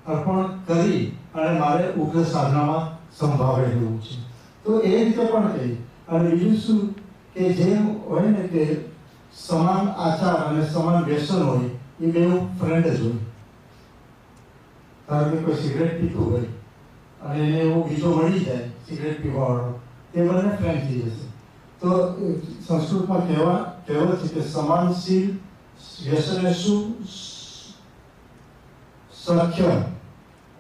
[SPEAKER 1] અર્પણ કરી અને મારે ઉગ્ર સાધનામાં સંભાવે રહેવું છે. તો એ રીતે પણ કહી. અને બીજું શું કે જેમ હોય ને કે સમાન આચાર અને સમાન વ્યસન હોય એ બેઉ ફ્રેન્ડ જ હોય. ધારો કે કોઈ સિગરેટ પીતું હોય અને એને એવો બીજો મળી જાય સિગરેટ પીવાવાળો, તે બંને ફ્રેન્ડ થઈ જશે. તો સંસ્કૃતમાં કહેવત છે કે સમાનશીલ વ્યસને શું સખ્યમ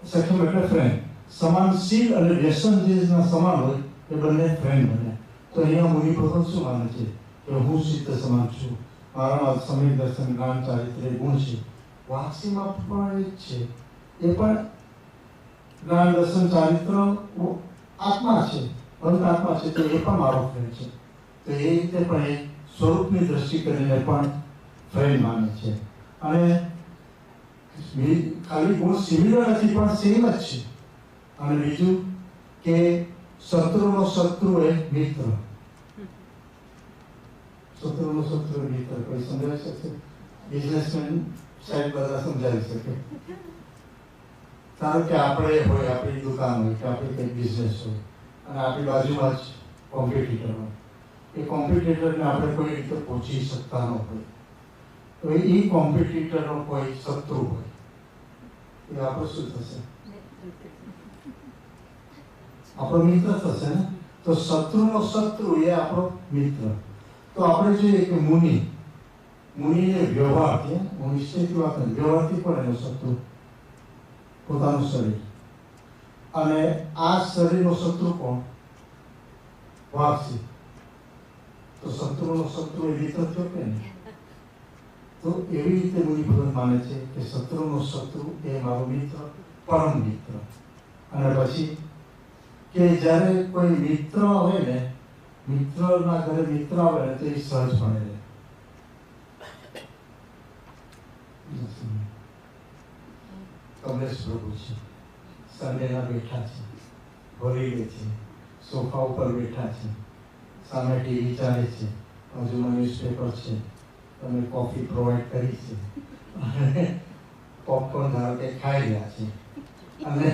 [SPEAKER 1] એટલે ફ્રેન્ડ, સમાનશીલ અને વ્યસન જે સમાન હોય એ બંને ફ્રેન્ડ બને. તો અહીંયા મુનિ ભગવાન શું માને છે કે હું સિદ્ધ સમાન છું, મારામાં સમય દર્શન જ્ઞાન ચારિત્ર્ય ગુણ છે. વાક્ષીમાં પણ એ જ છે, એ પણ જ્ઞાન દર્શન ચારિત્ર આત્મા છે, બંધ આત્મા છે, તો એ પણ મારો ફ્રેન્ડ છે. તો એ રીતે પણ એ સ્વરૂપની દ્રષ્ટિ કરીને પણ ફ્રેન્ડ માને છે. અને ખાલી ગુણ સિમિલર નથી પણ સેમ જ છે. અને બીજું કે શત્રુનો શત્રુ એ મિત્ર. શત્રુનો શત્રુ મિત્ર કોઈ સમજાવી શકશે? બિઝનેસમેન સાહેબ બધા સમજાવી શકે. ધારો કે આપણે હોય, આપણી દુકાન હોય કે આપણે કંઈક બિઝનેસ હોય અને આપણી બાજુમાં જ કોમ્પિટિટર હોય. એ કોમ્પિટિટરને આપણે કોઈ રીતે પહોંચી શકતા ન હોય, તો એ કોમ્પિટિટરનો કોઈ શત્રુ હોય, એ આપણો શું થશે? આપણો મિત્ર થશે ને. તો શત્રુનો શત્રુ એ આપણો મિત્ર. તો આપણે જોઈએ કે મુનિને વ્યવહારથી, હું નિશ્ચયથી વાત નથી, વ્યવહારથી પણ એનો શત્રુ પોતાનું શરીર. અને આ શરીરનો શત્રુ કોણ? વાક્ષી. તો શત્રુનો શત્રુ એ મિત્ર થયો કે નહીં? તો એવી રીતે મુનિ ભગવાન માને છે કે શત્રુનો શત્રુ એ મારો મિત્ર, પરમ મિત્ર. અને પછી કે જ્યારે કોઈ મિત્ર હોય ને, મિત્રના ઘરે મિત્ર આવે ને તો એ સહજપણે રહે. કમલેશ પ્રભુ છે, સંડેના બેઠા છે, હોલીડે છે, સોફા ઉપર બેઠા છે, સામે ટીવી ચાલે છે, બાજુમાં ન્યૂઝપેપર છે, તમે કોફી પ્રોવાઈડ કરી છે અને પોપકોર્ન ધારો કે ખાઈ રહ્યા છે. અને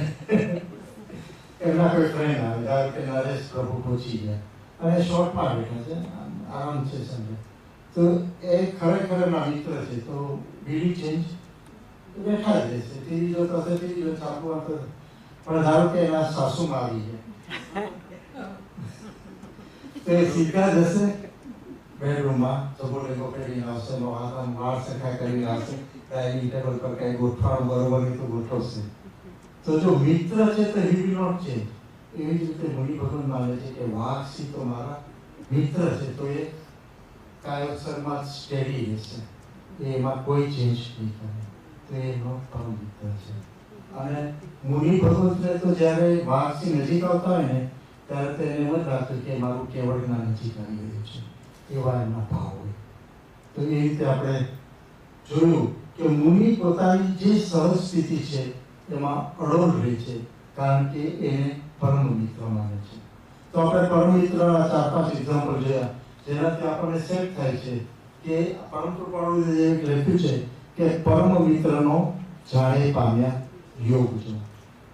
[SPEAKER 1] એમના કોઈ ફ્રેન્ડ આવે, ધારો કે નરેશ પ્રભુ પહોંચી ગયા અને શોર્ટમાં બેઠા છે, આરામ છે સંડે, તો એ ખરેખર એમના મિત્ર છે. તો બીડી ચેન્જ બેઠા જ રહેશે, ટીવી જોતા હશે, ટીવી જો ચાલુ હતું. પણ ધારો કે એના સાસુમાં આવી ગયા તો એ સીધા જશે બેડરૂમમાં, ચબોલેગો પહેરીને આવશે, હાથમાં વાળ સરખા કરીને આવશે, ડાઇનિંગ ટેબલ પર કંઈ ગોઠવાણું બરોબર નહીં તો ગોઠવશે. તો જો મિત્ર છે તો હી વિલ નોટ ચેન્જ. એવી જ રીતે મુનિ ભગવાન માને છે કે વાક્ષી તો મારા મિત્ર છે, તો એ કાયોત્સરમાં સ્ટેડી રહેશે, એમાં કોઈ ચેન્જ નહીં કરે. તો એ એમનો પરમ મિત્ર છે. અને મુનિ ભગવતને તો જ્યારે વાક્ષી નજીક આવતા હોય ને ત્યારે તેને એમ જ લાગતું કે મારું કેવળના નજીક આવી રહ્યું છે, એવા એમના ભાવ હોય. તો એ રીતે આપણે જોયું કે મુનિ પોતાની જે સહજ સ્થિતિ છે એમાં અડોલ રહે છે, કારણ કે એને પરમ મિત્ર માને છે. તો આપણે પરમ મિત્રના 4-5 એક્ઝામ્પલ જોયા, જેનાથી આપણને સેટ થાય છે કે પરમ કૃપાળુએ લખ્યું છે કે પરમ મિત્રનો જાણે પામ્યા યોગ જો.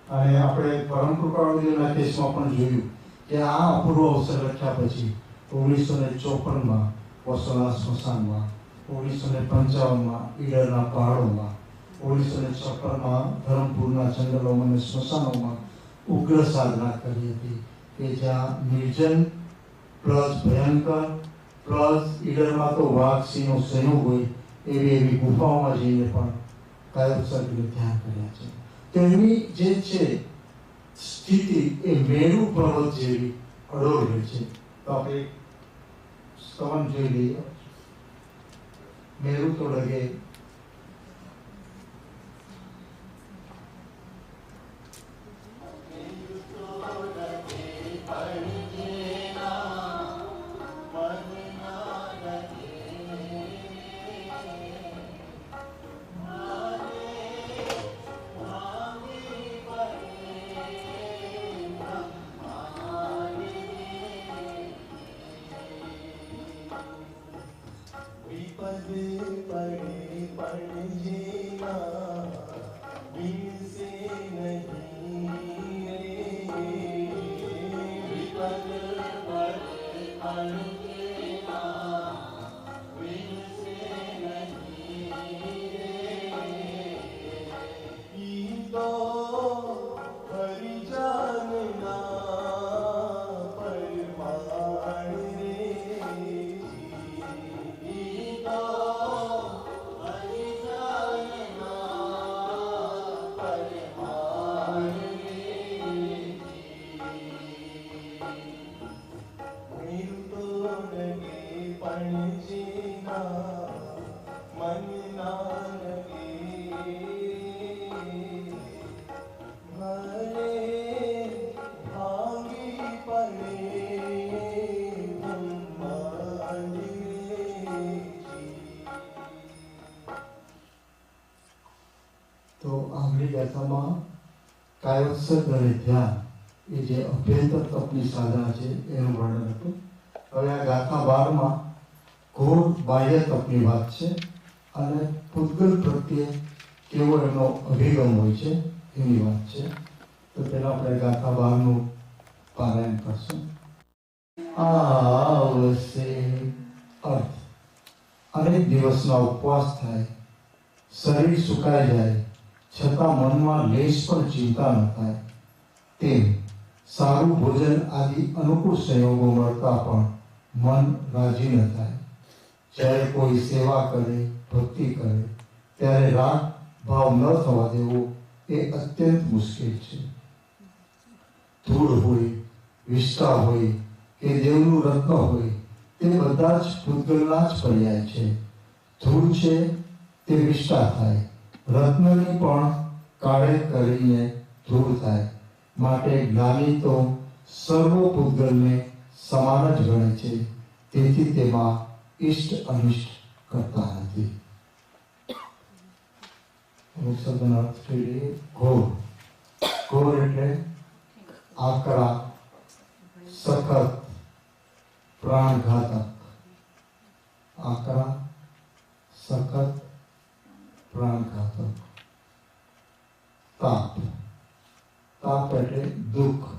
[SPEAKER 1] અને આપણે પરમ કૃપાળુના કેસમાં પણ જોયું કે આ અપૂર્વ અવસર લખ્યા પછી 1954માં વસોના સ્મશાનમાં, 1955માં ઈડરના પહાડોમાં, 1956માં ધરમપુરના જંગલોમાં અને સ્મશાનોમાં ઉગ્ર સાધના કરી હતી કે જ્યાં નિર્જન પ્લસ ભયંકર પ્લસ ઈડરમાં તો વાઘસિંહનો સંયોગ હોય એવી ગુફાઓમાં જઈને પણ કાયોત્સર્ગને ધ્યાન કર્યા છે. તો એની જે છે સ્થિતિ એ મેરુ પર્વત જેવી અડોલ રહે છે. તો આપણે સ્તવન જોઈ લઈએ. મેરુ તો ડગે તો આગલી ગાથામાં કાયોત્સર્ગ અને ધ્યાન એ જે અભ્યંતર તપની સાધના છે એનું વર્ણન હતું. હવે આ ગાથા 12માં ઘોર બાહ્ય તપની વાત છે અને પૂતગલ પ્રત્યે કેવો એનો અભિગમ હોય છે એની વાત છે. તો પહેલા આપણે ગાથા 12નું પારાયણ કરશું. આવશે અર્થ. અનેક દિવસના ઉપવાસ થાય, શરીર સુકાઈ જાય, છતાં મનમાં લેશ પણ ચિંતા ન થાય. તેમ સારું ભોજન આદિ અનુકૂળ સંયોગો મળતા પણ મન રાજી ન થાય. જ્યારે કોઈ સેવા કરે, ભક્તિ કરે, ત્યારે રાગ ભાવ ન થવા દેવો એ અત્યંત મુશ્કેલ છે. ધૂળ હોય, વિષ્ટા હોય કે દેવનું રત્ન હોય, તે બધા જ પૂતગલના જ પર્યાય છે. ધૂળ છે તે વિષ્ટા થાય, રત્નની પણ કાળે કરીને ધૂળ થાય. માટે જ્ઞાની તો સર્વ પૂતગલને સમાન જ ગણે છે. તેથી તેમાં ઇષ્ટ અનિષ્ટ કરતા નથી. અમુક શબ્દનો અર્થ જોઈએ. ઘોર. ઘોર એટલે આકરા, સખત, પ્રાણઘાતક. આકરા, સખત, પ્રાણઘાતક. તાપ. તાપ એટલે દુઃખ,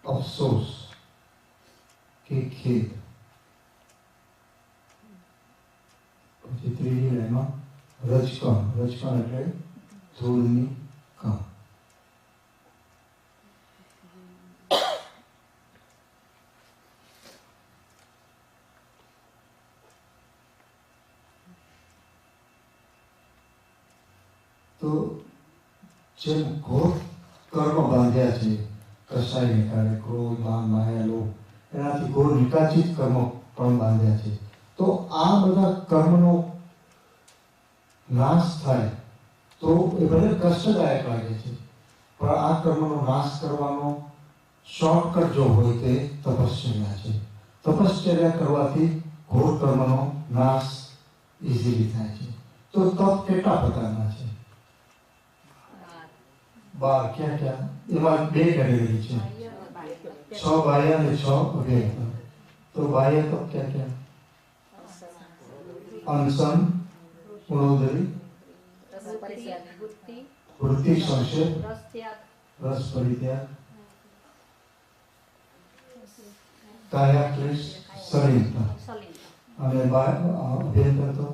[SPEAKER 1] અફસોસ કે ખેદ. પછી ત્રીજી લાઈનમાં રજકણ. રજકણ એટલે ધૂળની કણ. તો જેમ ઘોર કર્મ બાંધ્યા છે કસાયને કારણે, ક્રોધ, માન, માયા, લોભ, એનાથી ઘોર નિકાચિત કર્મ પણ બાંધ્યા છે. તો આ બધા કર્મનો નાશ થાય તો એ ભલે કષ્ટદાયક લાગે છે, પણ આ કર્મનો નાશ કરવાનો શોર્ટકટ જો હોય તે તપશ્ચર્યા છે. તપશ્ચર્યા કરવાથી ઘોર કર્મનો નાશ ઇઝીલી થાય છે. તો તપ કેટલા પ્રકારના છે? 12. ક્યાં ક્યાં? એમાં 2 કેટેગરી છે, 6 બાહ્ય અને 6 અભ્યંતર. તો બાહ્ય તપ ક્યાં ક્યાં? અનશન, ગુણોદરી, વૃત્તિ, સંક્ષેપ, રસ પરિત્યાગ, કાયાક્લેશ, સલિલતા. અને અભ્યંતર તો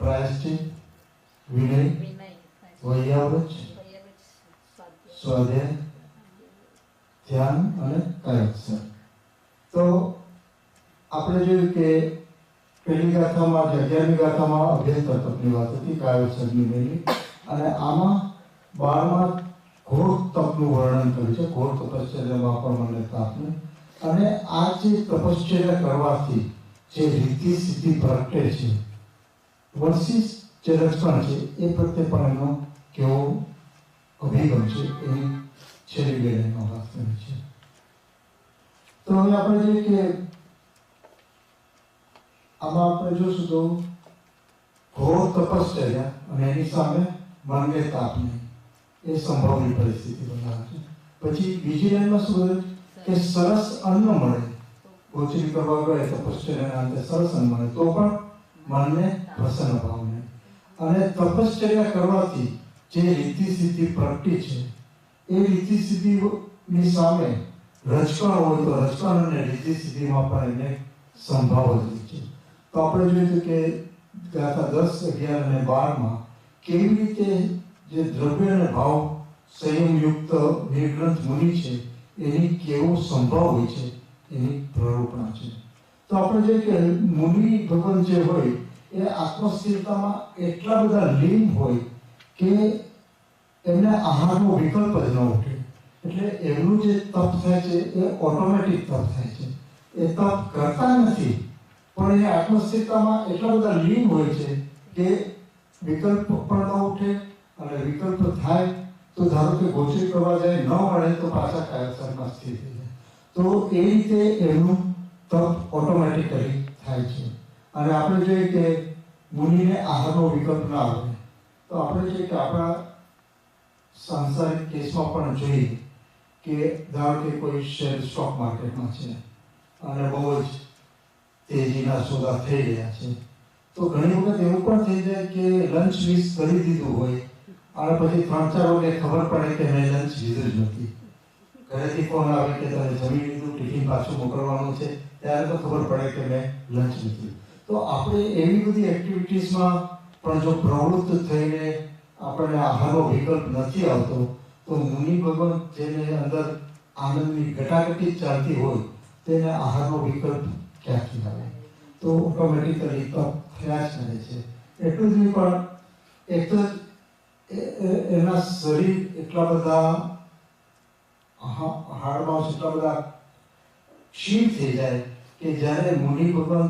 [SPEAKER 1] પ્રાયશ્ચિત, વિનય, વૈયાવૃત, સ્વાધ્યાય, ધ્યાન અને કાયોત્સર્ગ. તો આપણે જોયું કે પહેલી ગાથામાં 11મી ગાથામાં અભ્યંતર તપની વાત હતી, કાયોત્સર્ગની મેળવી. અને આમાં 12માં ઘોર તપનું વર્ણન કર્યું છે, ઘોર તપશ્ચર્યામાં પણ મને તાપને. અને આ જે તપશ્ચર્યા કરવાથી જે રીતિ સિદ્ધિ પ્રગટે છે, વર્સિસ જે રચકણ છે એ પ્રત્યે પણ એનો કેવો અભિગમ છે એની છેલ્લી બેલેમાં વાત કરી છે. તો હવે આપણે જોઈએ કે આમાં આપણે જોશું તો ઘોર તપશ્ચર્યા અને એની સામે મનને તાપને એ સંભવની પરિસ્થિતિ બનાવે છે. પછી બીજી લાઈનમાં શું કહે કે સરસ અન્ન મળે, ગોચરી કરવા ગયે તપશ્ચર્યાના અંતે સરસ અન્ન મળે તો પણ મનને પ્રસન્ન ભાવને. અને તપશ્ચર્યા કરવાથી જે રીતિ સિદ્ધિ પ્રગટી છે એ રીતિ સિદ્ધિની સામે રચકણ હોય તો રચકણ અને રીતિ સિદ્ધિમાં પણ એને સંભાવ હોય છે. તો આપણે જોયું કે ગાથા 10, 11 અને 12માં કેવી રીતે જે દ્રવ્ય અને ભાવ સંયમયુક્ત નિર્ગ્રંથ મુનિ છે એની કેવો સંભાવ હોય છે એની પ્રરૂપણા છે. તો આપણે જોઈએ કે મુનિ ભગવાન જે હોય એ આત્મસ્થિરતામાં એટલા બધા લીન હોય કે એમને આહારનો વિકલ્પ જ ન ઉઠે. એટલે એમનું જે તપ થાય છે એ ઓટોમેટિક તપ થાય છે. એ તપ કરતા નથી પણ એ આત્મસ્થિરતામાં એટલા બધા લીન હોય છે કે વિકલ્પ પણ ન ઉઠે. અને વિકલ્પ થાય તો ધારો કે ગોચરી કરવા જાય, ન મળે તો પાછા કાયોત્સર્ગમાં સ્થિર થઈ જાય. તો એ રીતે એમનું તપ ઓટોમેટિકલી થાય છે. અને આપણે જોઈએ કે મુનિને આહારનો વિકલ્પ ના આવે તો આપણે જોઈએ કે આપણા સાંસારિક કેસમાં પણ જોઈએ કે ધારો કે કોઈ શેર સ્ટોક માર્કેટમાં છે અને બહુ જ તેજીના સોદા થઈ રહ્યા છે, તો ઘણી વખત એવું પણ થઈ જાય કે લંચ મિસ કરી દીધું હોય અને પછી 3-4 વાગે ખબર પડે કે મેં લંચ લીધું જ નથી. ઘરેથી ફોન આવે કે તમે જમી લીધું, ટિફિન પાછું મોકલવાનું છે, ત્યારે તો ખબર પડે કે મેં લંચ લીધું. તો આપણે એવી બધી એક્ટિવિટીઝમાં પણ જો પ્રવૃત્ત થઈને આપણને આહારનો વિકલ્પ નથી આવતો તો મુનિ ભગવાન જેને અંદર આનંદની ઘટાઘટી ચાલતી હોય તેને આહારનો વિકલ્પ ક્યાંથી આવે? તો ઓટોમેટિકલી તપ થયા જ કરે છે. એટલું જ નહીં પણ એક તો એના શરીર એટલા બધા હાડમાં એટલા બધા ક્ષીણ થઈ જાય કે જ્યારે મુનિ ભગવાન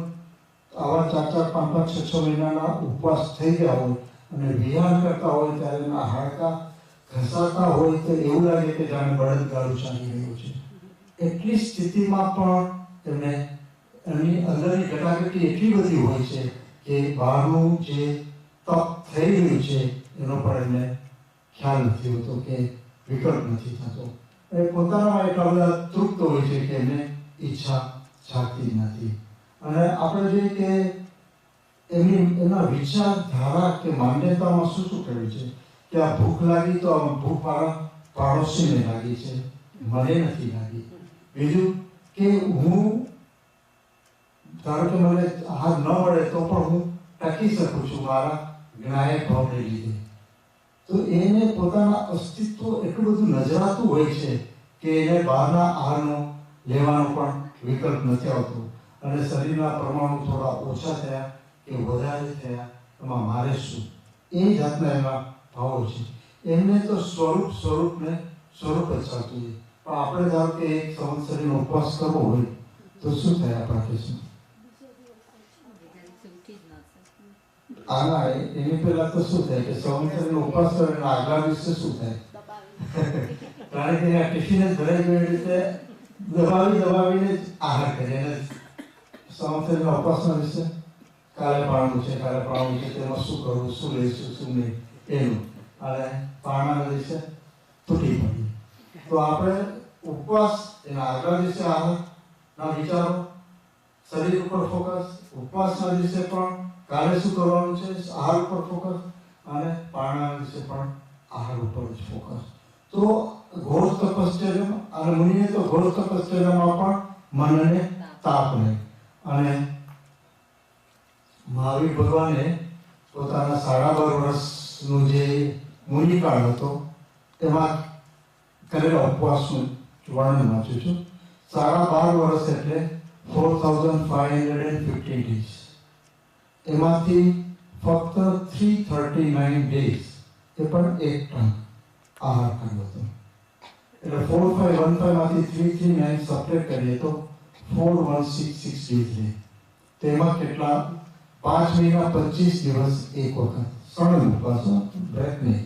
[SPEAKER 1] આવા 4-4, 5-5, 6-6 મહિનાના ઉપવાસ થઈ ગયા હોય અને વિહાર કરતા હોય ત્યારે એના હાડકાં ઘસાતા હોય તો એવું લાગે કે જાણે બળદગાડું ચાલી રહ્યું છે. એટલી સ્થિતિમાં પણ એમને એમની અંદરની ઘટાઘટી એટલી બધી હોય છે કે બહારનું જે તપ થઈ રહ્યું છે એનો પણ એમને ખ્યાલ નથી હોતો કે વિકલ્પ નથી થતો. એ પોતાનામાં એટલા બધા તૃપ્ત હોય છે કે એમને ઈચ્છા જાગતી નથી. અને આપણે જોઈએ કે એના વિચારધારા કે માન્યતામાં શું શું કર્યું છે કે આ ભૂખ લાગી તો આ ભૂખ મારા પાડોશીને લાગી છે, મને નથી લાગી. બીજું કે હું ધારો કે મને આહાર ન મળે તો પણ હું ટકી શકું છું મારા જ્ઞાયક ભાવને લીધે. તો એને પોતાના અસ્તિત્વ એટલું બધું નજરાતું હોય છે કે એને બહારના આહારનો લેવાનો પણ વિકલ્પ નથી આવતો અને શરીરના પરમાણુ થોડા ઓછા થયા કે વધારે થયા એમાં મારે શું, એ જાતના એના ભાવો છે. એમને તો સ્વરૂપને સ્વરૂપ જ ચાલતું હોય. પણ આપણે ધારો કે એક સંવત્સરીનો ઉપવાસ કરવો હોય તો શું થાય આપણા કેસમાં? એની પહેલા તો શું થાય કે સંવત્સરીનો ઉપવાસ કરે અને આગલા દિવસે શું થાય? કારણ કે આ ટિફિન જ ભરાઈ ગયો રીતે દબાવીને જ આહાર કરે. એને સંવત્સરીના ઉપવાસના વિશે કાલે પાળવું છે તેમાં શું કરવું, શું લઈશું, શું નહીં એનું, અને પાળના દિવસે તૂટી પડી. તો આપણે ઉપવાસ એના આગલા દિવસે આહારના વિચારો, શરીર ઉપર ફોકસ, ઉપવાસના દિવસે પણ કાલે શું કરવાનું છે આહાર ઉપર ફોકસ, અને પાળના દિવસે પણ આહાર ઉપર જ ફોકસ. તો ઘોર તપશ્ચર્ય, અને મુનિએ તો ઘોર તપશ્ચર્યમાં પણ મનને તાપ નહીં. અને મહાવીર ભગવાને પોતાના 12.5 વર્ષનું જે મુનિકાળ હતો તેમાં કરેલા ઉપવાસનું વર્ણન વાંચું છું. 12.5 વર્ષ એટલે 4515 days. એમાંથી ફક્ત 339 days એ પણ 1 ટન આહાર કર્યો હતો. એટલે 4515 માંથી 339 સબટ્રેક્ટ કરીએ તો 4166 days રહે. તેમાં કેટલા? 5 મહિના 25 દિવસ એક વખત સળંગ ઉપવાસ, બ્રેક નહીં.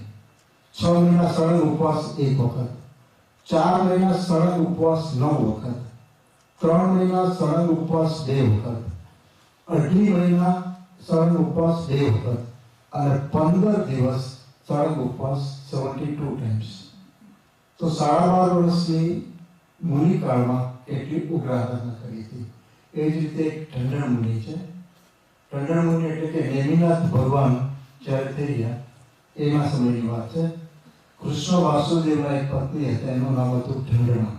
[SPEAKER 1] 6 મહિના સળંગ ઉપવાસ એક વખત, 4 મહિના સળંગ ઉપવાસ 9 વખત, 3 મહિના સળંગ ઉપવાસ 2 વખત, 18 મહિના સળંગ ઉપવાસ 2 વખત, અને 15 દિવસ સળંગ ઉપવાસ 72 times. તો 12.5 વર્ષની મુનિકાળમાં કેટલી ઉગ્ર આરાધના કરી હતી. એ જ રીતે એક ઢંઢણ મુનિ છે. ઢંઢણ મુનિ એટલે કે નેમિનાથ ભગવાન જ્યારે થઈ ગયા એના સમયની વાત છે. કૃષ્ણ વાસુદેવના એક પત્ની હતા, એનું નામ હતું ઢંઢણા,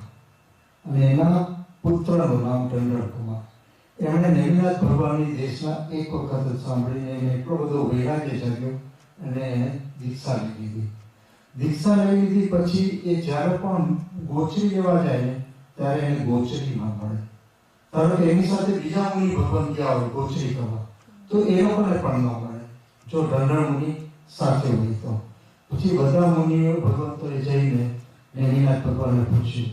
[SPEAKER 1] અને એના પુત્રનું નામ ઢંઢણ કુમાર. એમણે નેમિનાથ ભગવાનની દેશના એક વખત જ સાંભળીને એને એટલો બધો વૈરાગ્ય જાગ્યો અને એને દીક્ષા લઈ લીધી. દીક્ષા લઈ લીધી પછી એ જ્યારે પણ ગોચરી લેવા જાય ને ત્યારે એને ગોચરી ના મળે. ધારો કે એની સાથે બીજા મુનિ ભગવાન ગયા હોય ગોચરી કરવા, તો એ લોકોને પણ ન મળે જો ઢંઢણ મુનિ સાથે હોય તો. પછી બધા મુનિઓ ભગવંતોએ જઈને નેમિનાથ ભગવાનને પૂછ્યું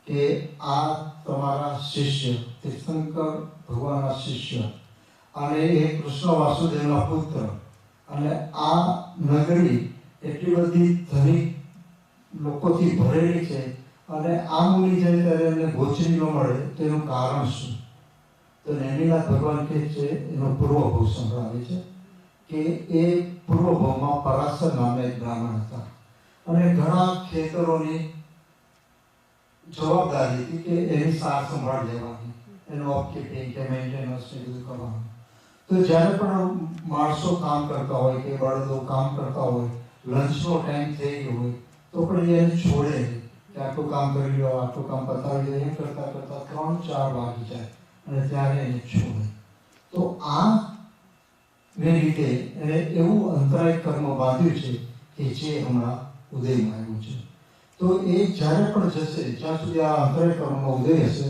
[SPEAKER 1] કે આ તમારા શિષ્ય તીર્થંકર ભગવાનના શિષ્ય અને એ કૃષ્ણ વાસુદેવના પુત્ર, અને આ નગરી એટલી બધી ધનિક લોકોથી ભરેલી છે અને આ મુનિ જાય ત્યારે એમને ગોચરી ન મળે તેનું કારણ શું? તો નેમિનાથ ભગવાન કહે છે, એનો પૂર્વભાવ સંભળાવે છે કે એ પૂર્વભાવમાં પરાશર નામના એક બ્રાહ્મણ હતા અને ઘણા ખેતરોની જવાબદારી હતી કે એની સાર સંભાળ લેવાની, એનું અપકીપિંગ કે મેન્ટેનન્સ ને બધું કરવાનું. તો જ્યારે પણ માણસો કામ કરતા હોય કે બળદો કામ કરતા હોય, લંચનો ટાઈમ થઈ ગયો હોય તો પણ એને છોડે નહીં કે આટલું કામ કરી લો, આટલું કામ પતાવી લો. એમ કરતાં કરતાં 3-4 વાગી જાય અને ત્યારે એને છોડે. તો આ ને લીધે એને એવું અંતરાય કર્મ બાંધ્યું છે કે જે હમણાં ઉદયમાં આવ્યું છે. તો એ જ્યારે પણ જશે, જ્યાં સુધી આ અંતરાય કર્મનો ઉદય હશે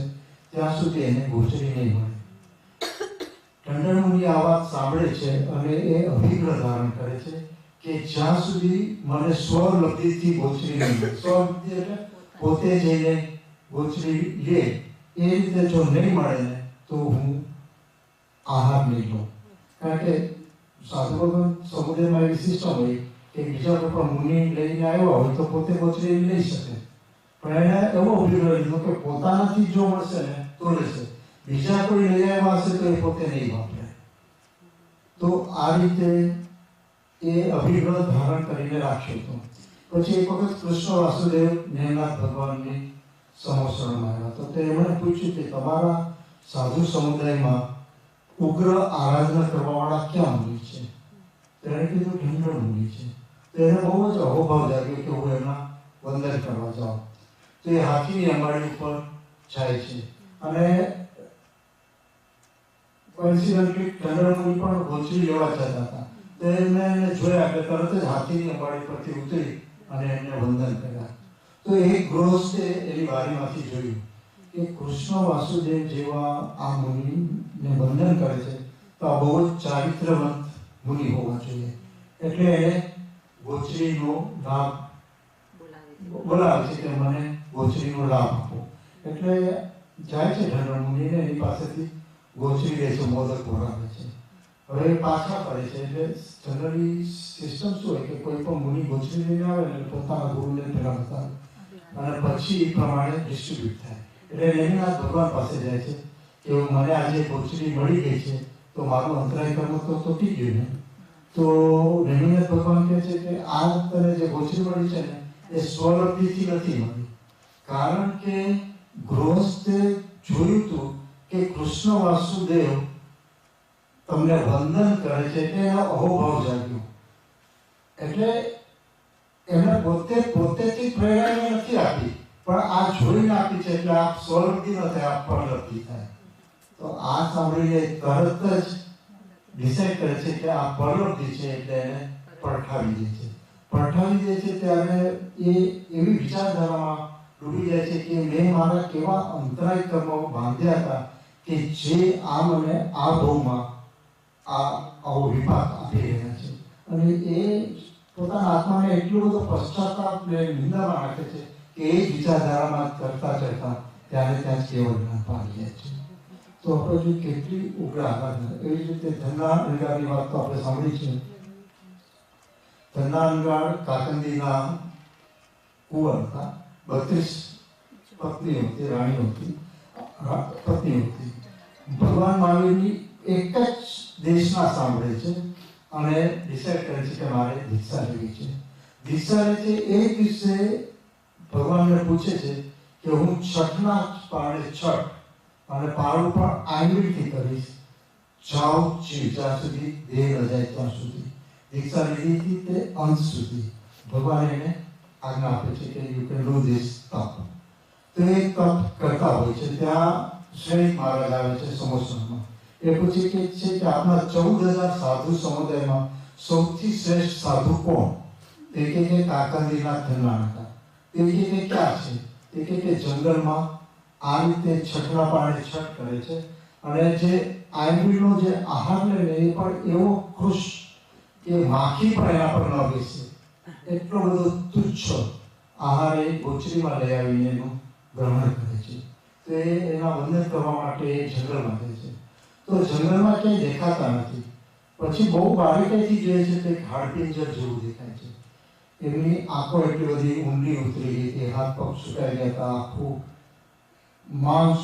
[SPEAKER 1] ત્યાં સુધી એને ગોચરી નહીં મળે. ટંડન મુનિ આ વાત સાંભળે છે અને એ અભિગ્રહ ધારણ કરે છે કે જ્યાં સુધી મને સ્વલબ્ધિથી ગોચરી નહીં મળે, સ્વલબ્ધિ એટલે પોતે જઈને ગોચરી લે, એ રીતે જો નહીં મળે ને તો હું આહાર નહીં લઉં. કારણ કે સાધુ ભગવાન સમુદાયમાં એવી સિસ્ટમ હોય કે બીજા કોઈ પણ મુનિ લઈને આવ્યા હોય તો પોતે ગોચરી લઈ શકે, પણ એને એવો અભિગ્રહ લીધો કે પોતાનાથી જો મળશે ને તો લેશે, બીજા કોઈ લઈ આવ્યા હશે તો એ પોતે નહીં વાપરે. તો આ રીતે એ અભિગ્રહ ધારણ કરીને રાખ્યો હતો. પછી એક વખત કૃષ્ણ વાસુદેવ નેમિનાથ ભગવાનની સમોસણમાં આવ્યા તો તેમણે પૂછ્યું કે તમારા સાધુ સમુદાયમાં ઉગ્ર આરાધના કરવાવાળા ક્યાં મુનિ છે? તેણે કીધું ઢંઢળ મુનિ છે. તો એને બહુ જ અહોભાવ જાગ્યો કે હું એમના વંદન કરવા જાઉં. તો એ હાથીની અંબાડી ઉપર જાય છે અને કોઇન્સિડન્ટલી ઢંઢળ મુનિ પણ ગોચરી લેવા જતા હતા. તો એમને જોયા કે તરત જ હાથીની અંબાડી પરથી ઉતરી અને એમને વંદન કર્યા. તો એ ગૃહસ્થે એની બારીમાંથી જોયું કે કૃષ્ણ વાસુદેવ જેવા આ મુનિને વંદન કરે છે તો આ બહુ જ ચારિત્રવંત મુનિ હોવા જોઈએ. એટલે એને ગોચરીનો લાભ બોલાવે છે કે મને ગોચરીનો લાભ આપો. એટલે જાય છે ઢંઢળ મુનિને, એની પાસેથી ગોચરી લે છે, મોદક બોલાવે છે. હવે પાછા પડે છે. એટલે જનરલી સિસ્ટમ શું હોય કે કોઈ પણ મુનિ ગોચરી લઈને આવે ને પોતાના ગુરુને પહેલા બતાવે અને પછી એ પ્રમાણે ડિસ્ટ્રીબ્યુટ થાય. એટલે નેમિનાથ ભગવાન પાસે જાય છે કે મને આજે ગોચરી મળી ગઈ છે તો મારું અંતરાય કર્મ તો તૂટી ગયું ને. તો નેમિનાથ ભગવાન કહે છે કે આ તને જે ગોચરી મળી છે ને એ સ્વલબ્ધિથી નથી મળી, કારણ કે ગૃહસ્થે જોયું હતું કે કૃષ્ણ વાસુદેવ તમને વંદન કરે છે કે એનો અહોભાવ જાગ્યો. એટલે એમને પોતેથી પ્રેરણા નથી આપી, પણ આ જોઈને આપી છે. એટલે આ સ્વલબ્ધિ ન થાય, આ પરલબ્ધિ થાય. તો આ સાંભળીને તરત જ ડિસાઈડ કરે છે કે આ પરલબ્ધિ છે, એટલે એને પડખાવી દે છે. પડખાવી દે છે ત્યારે એ એવી વિચારધારામાં ડૂબી જાય છે કે મેં મારા કેવા અંતરાય કર્મો બાંધ્યા હતા કે જે આ મને આ ભાવમાં આવો વિપાક આપી રહ્યા છે. અને એ પોતાના આત્માને એટલો બધો પશ્ચાતાપ ને નિંદામાં નાખે છે કે એ વિચારધારામાં કરતા કરતા ત્યારે ત્યાં કેવળ જ્ઞાન પામી જાય છે. તો આપણે જો કેટલી ઉગ્ર આરાધના. એવી જ રીતે ધન્નાનગાળની વાત તો આપણે સાંભળી છે. ધન્નાનગાળ કાકંદીના કુંવર હતા. 32 પત્નીઓ હતી, રાણીઓ હતી, પત્નીઓ હતી. ભગવાન મહાવીરની એક જ દેશના સાંભળે છે અને ડિસાઈડ કરે છે કે મારે દીક્ષા લેવી છે. દીક્ષા લે છે એ દિવસે ભગવાનને પૂછે છે કે હું છઠના પારણે છઠ અને પારણું પણ આંગળીથી કરીશ, જાઉં જીવ જ્યાં સુધી દેહ ન જાય ત્યાં સુધી. દીક્ષા લીધી હતી તે અંત સુધી ભગવાન એને આજ્ઞા આપે છે કે યુ કેન ડુ ધીસ તપ. તો એ તપ કરતા હોય છે. ત્યાં શ્રેણી મહારાજ આવે છે સમોસણમાં. એ પૂછે કે છે કે આપણા 14,000 સાધુ સમુદાયમાં સૌથી શ્રેષ્ઠ સાધુ કોણ? તે કે કાકંદીના ધન્નાન હતા. તે કે ક્યાં છે? તે કે જંગલમાં આ રીતે છઠના પારણે છઠ કરે છે અને જે આંગળીનો જે આહાર લે ને એ પણ એવો ખુશ કે માખી પણ એના પર ન બેસે, એટલો બધો તુચ્છ આહાર એ ગોચરીમાં લઈ આવીને એનું ગ્રહણ કરે છે. તો એના વંદન કરવા માટે એ જંગલમાં જાય છે. તો જંગલમાં ક્યાંય દેખાતા નથી. પછી બહુ બારીકાઈથી જોઈએ છે તો એક હાડપિંજર જેવું દેખાય છે. એમની આંખો એટલી બધી ઊંડી ઉતરી ગઈ કે હાથ પગ સુકાઈ ગયા હતા, આખું માંસ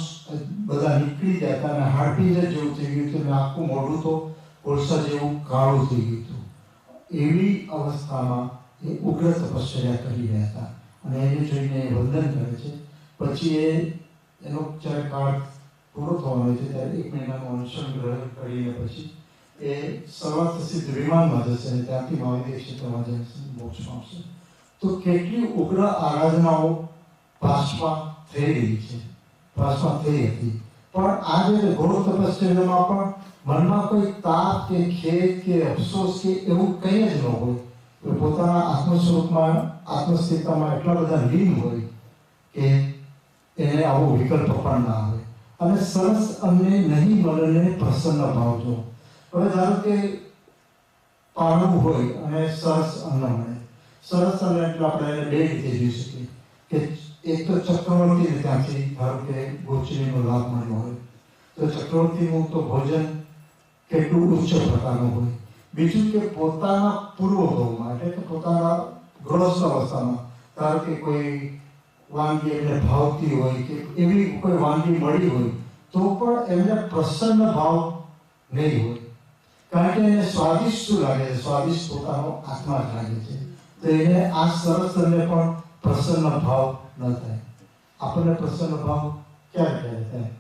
[SPEAKER 1] બધા નીકળી ગયા હતા અને હાડપીંજર જેવું થઈ ગયું હતું અને આખું મોઢું તો કોલસા જેવું કાળું થઈ ગયું હતું. એવી અવસ્થામાં એ ઉગ્ર તપશ્ચર્યા કરી રહ્યા હતા અને એને જોઈને એ વંદન કરે છે. પછી એનો જ્યારે કાળ પૂરો થવાનો હોય છે ત્યારે 1 મહિનાનું અનશન ગ્રહણ કરીને પછી એ સર્વાર્થ સિદ્ધ વિમાનમાં જશે અને ત્યાંથી મહાવિદ્ય ક્ષેત્રમાં જશે, મોક્ષ પામશે. તો કેટલી ઉગ્ર આરાધનાઓ પાસમાં થઈ રહી છે, પાસમાં થઈ હતી. પણ આ જે ઘોર તપશ્ચર્યામાં પણ મનમાં કોઈ તાપ કે ખેદ કે અફસોસ કે એવું કંઈ જ ન હોય. તો પોતાના આત્મ સ્વરૂપમાં આત્મસ્થિરતામાં એટલા બધા લીન હોય કે એને આવો વિકલ્પ પણ ના આવે. અને સરસ અમને નહીં મનને પ્રસન્ન ભાવજો. હવે ધારો કે પાણું હોય અને સરસ અન્ન મળે. સરસ અન્ન એટલે આપણે એને બે રીતે જોઈ શકીએ કે એક તો ચક્રવર્તીને ત્યાંથી ધારો કે ગોચરીનો લાભ મળ્યો હોય તો ચક્રવર્તીનું તો ભોજન કેટલું ઉચ્ચ પ્રકારનું હોય. બીજું કે પોતાના પૂર્વભાવમાં એટલે કે પોતાના ગ્રસ્ત અવસ્થામાં ધારો કે કોઈ વાનગી એમને ભાવતી હોય કે એવી કોઈ વાનગી મળી હોય તો પણ એમને પ્રસન્ન ભાવ નહીં હોય. કારણ કે એને સ્વાદિષ્ટ શું લાગે છે? સ્વાદિષ્ટ પોતાનો આત્મા જ લાગે છે. તો એને આ સરસ અન્નને પણ પ્રસન્ન ભાવ ન થાય. આપણને પ્રસન્ન ભાવ ક્યારે ક્યારે થાય?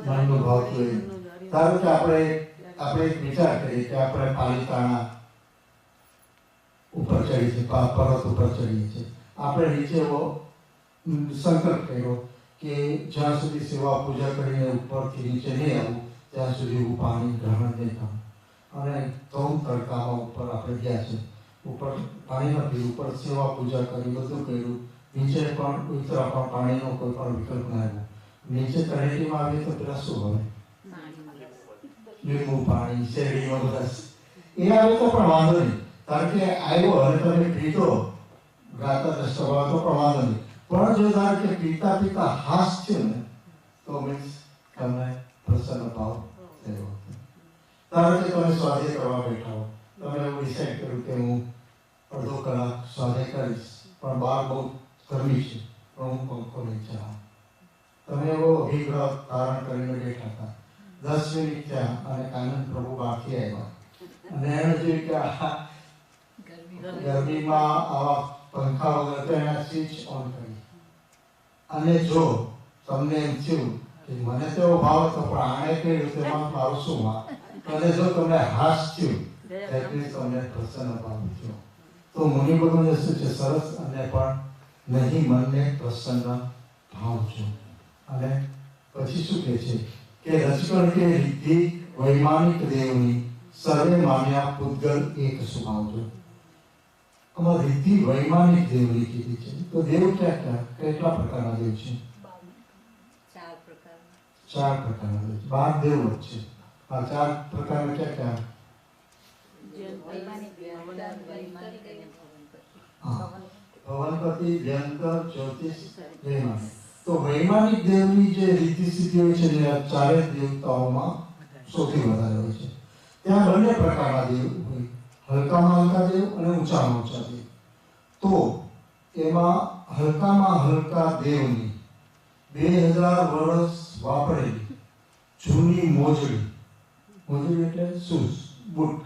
[SPEAKER 1] મનનું ભાવતું હોય. ધારો કે આપણે એક વિચાર કરીએ કે આપણે પાલિતાણા ઉપર ચડીએ છીએ, પર્વત ઉપર ચડીએ છીએ. આપણે નીચે એવો સંકલ્પ કર્યો કે જ્યાં સુધી સેવા પૂજા કરીને ઉપરથી નીચે નહીં આવું ત્યાં સુધી હું પાણી ગ્રહણ નહીં કરું. અને તોમ તડકામાં ઉપર આપણે ગયા છે, ઉપર પાણી ન પીવું, ઉપર સેવા પૂજા કરી, બધું કર્યું. નીચે પણ ઉતરા પણ પાણીનો કોઈ પણ વિકલ્પ ના આવ્યો. નીચે તળેટીમાં આવીએ તો પેલા શું હોય? લીંબુ પાણી, શેરડીમાં બધા એ આવે તો પણ વાંધો નહીં. કારણ કે આવ્યો અને તમે પીધો ગાતા દ્રષ્ટવા તો પણ વાંધો નહીં. પણ જો ધારો કે પીતા પીતા હાસ થયો ને તો મીન્સ તમને પ્રસન્ન ભાવ થયો. ધારો કે તમે સ્વાધ્યાય કરવા બેઠા હો, તમે એવું ડિસાઈડ કર્યું કે હું અડધો કલાક સ્વાધ્યાય કરીશ, પણ બહાર બહુ ગરમી છે પણ હું પંખો નહીં ચલાવું. તમે એવો અભિગ્રહ ધારણ કરીને બેઠા હતા. 10 મિનિટ થયા અને કાનન પ્રભુ બહારથી આવ્યા અને એને જોયું કે આ ગરમીમાં આવા પંખા વગર તો એના સ્વિચ ઓન કરી. અને જો તમને એમ થયું કે મને તો એવો ભાવ હતો પણ આણે કહ્યું તેમાં મારું શું વાંક, અને જો તમને હાસ થયું એટલે તમને પ્રસન્ન ભાવ થયો. તો મુનિ ભગવાન શું છે? સરસ અને પણ નહીં મનને પ્રસન્ન ભાવજો. અને પછી શું કહે છે કે રજકણ કે રિદ્ધિ વૈમાનિક દેવની સર્વે માન્યા પૂતગલ એક સુભાવજો. આમાં રિદ્ધિ વૈમાનિક દેવની કીધી છે. તો દેવ ક્યાં કેટલા પ્રકારના દેવ છે? 4 પ્રકારના દેવ. 12 દેવ જ છે. આ 4 પ્રકારના ક્યાં? ભવનપતિ, વ્યંકર, જ્યોતિષ, વૈમાનિક. તો વૈમાનિક દેવની જે રીતિ સિદ્ધિ હોય છે જે 4 દેવતાઓમાં સૌથી વધારે હોય છે. ત્યાં બંને પ્રકારના દેવ હોય, હલકામાં હલકા દેવ અને ઊંચામાં ઊંચા દેવ. તો એમાં હલકામાં હલકા દેવની 2000 વર્ષ વાપરેલી જૂની મોજડી, મોજડી એટલે શૂઝ, બૂટ,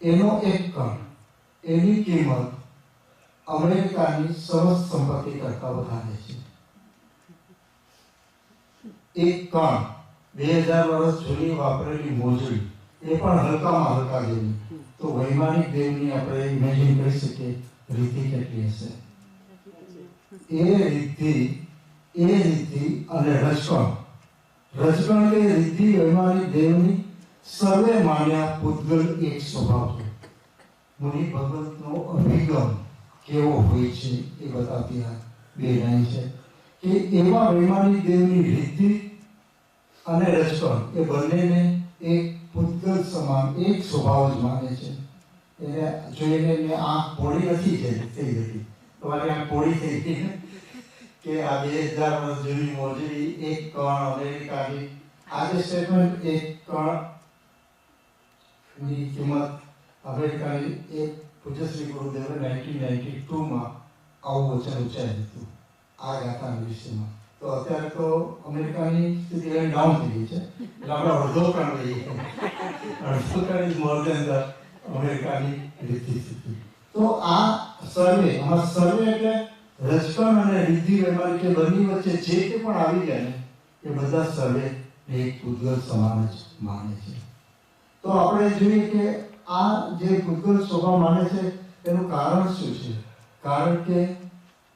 [SPEAKER 1] એનો એક કણ, એની કિંમત અમેરિકાની સમસ્ત સંપત્તિ કરતા વધારે છે. એક કણ 2000 વર્ષ જૂની વાપરેલી મોજડી, એ પણ હલકામાં હલકા દેવની. તો વૈમાનિક દેવની આપણે ઇમેજિન કરી શકીએ રીતિ કેટલી હશે. એ રીતિ અને રજકણ કે રીતિ વૈમાનિક દેવની સર્વે માન્યા પૂતગલ એક સ્વભાવ છે. મુનિ ભગવતનો અભિગમ કેવો હોય છે એ બતાવતી આ 2 લાઈન છે કે એવા વૈમાનિક દેવની રીતિ અને રજકણ એ બંનેને એક પૂતગલ સમાન એક સ્વભાવ જ માને છે. એને જોઈને મેં આંખ પોળી નથી થઈ ગઈ. તમારી આંખ પોળી થઈ ગઈ કે આ 2000 વર્ષ જૂની મોજડી એક કણ અમેરિકાની. આ જે સ્ટેટમેન્ટ એક કણ ની કિંમત અમેરિકાની 1 પૂજ્ય શ્રી ગુરુદેવે 1992માં આવું વચન ઉચ્ચાર્યું હતું આ ગાથાના વિષયમાં. તો અત્યારે તો અમેરિકાની સ્થિતિ ડાઉન થઈ ગઈ છે, એટલે આપણે અડધો કણ લઈએ, અડધો કણ ઇઝ મોર દેન ધ અમેરિકાની સ્થિતિ. તો આ સર્વે, આમાં સર્વે એટલે રજકણ અને રિદ્ધિ વ્યવહાર કે બંને વચ્ચે જે કે પણ આવી જાય ને એ બધા સર્વે એક પૂતગલ સમાન જ માને છે. તો આપણે જોઈએ કે આ જે પૂતગલ સ્વભાવ માને છે એનું કારણ શું છે? કારણ કે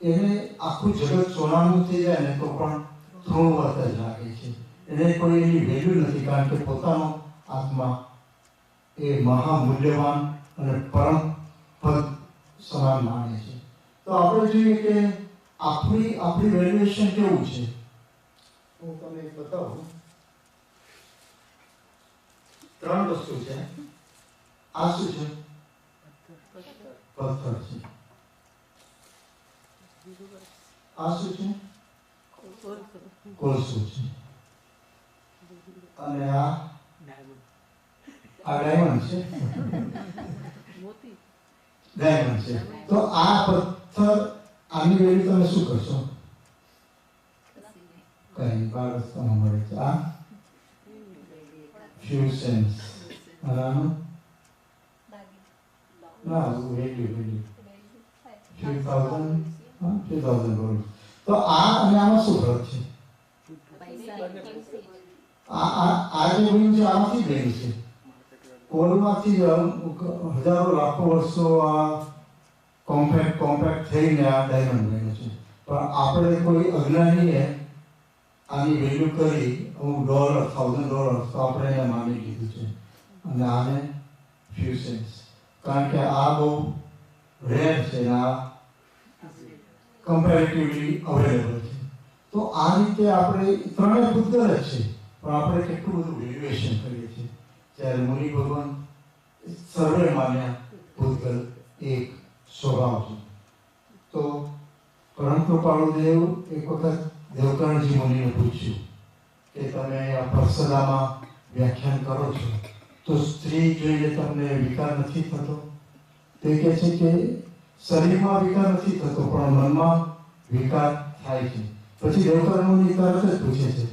[SPEAKER 1] એને આખું જગત સોનાનું થઈ જાય ને તો પણ તૃણવત જ લાગે છે. એને કોઈ એની વેલ્યુ નથી, કારણ કે પોતાનો આત્મા એ મહામૂલ્યવાન અને પરમ પદ સમાન માને છે. તો આપણે જોઈએ કે આપણી વેલ્યુએશન કેવું છે. હું તમને બતાવું. 3 વસ્તુ છે. આ શું છે? પથ્થર છે. આ શું છે? કોલસો છે. અને આ ડાયમંડ છે. ડાયમંડ છે. તો આ પથ્થર, આની વેલ્યુ તમે શું કરશો? કઈ બાર રસ્તામાં મળે છે. આ few cents. આનું ના વેલ્યુ few thousand dollars. તો આ અને આમાં શું ફરક છે? આ જે વેલ્યુ છે આમાંથી વેલ્યુ છે. કોલમાંથી હજારો લાખો વર્ષો આ કોમ્પેક્ટ થઈને આ ડાયમંડ બન્યો છે. પણ આપણે કોઈ અજ્ઞાનીએ આની વેલ્યુ કરી $1000 તો આપણે એને માની લીધું છે, અને આને few cents, કારણ કે આ બહુ રેર છે, આ કમ્પેરેટિવલી અવેલેબલ છે. તો આ રીતે આપણે ત્રણેય પૂતગલ જ છે, પણ આપણે કેટલું બધું વેલ્યુએશન કરીએ છીએ. જ્યારે મુનિ ભગવાન સર્વે માન્યા પૂતગલ એક સ્વભાવ છે. તો પરમ કૃપાળુ દેવ એક વખત દેવકર્ણજી મુનિને પૂછ્યું કે તમે આ પરસદામાં વ્યાખ્યાન કરો છો તો સ્ત્રી જોઈને તમને વિકાર નથી થતો? તે કહે છે કે શરીરમાં વિકાર નથી થતો, પણ મનમાં વિકાર થાય છે. પછી દેવકર્ણ મુનિ તરત જ પૂછે છે,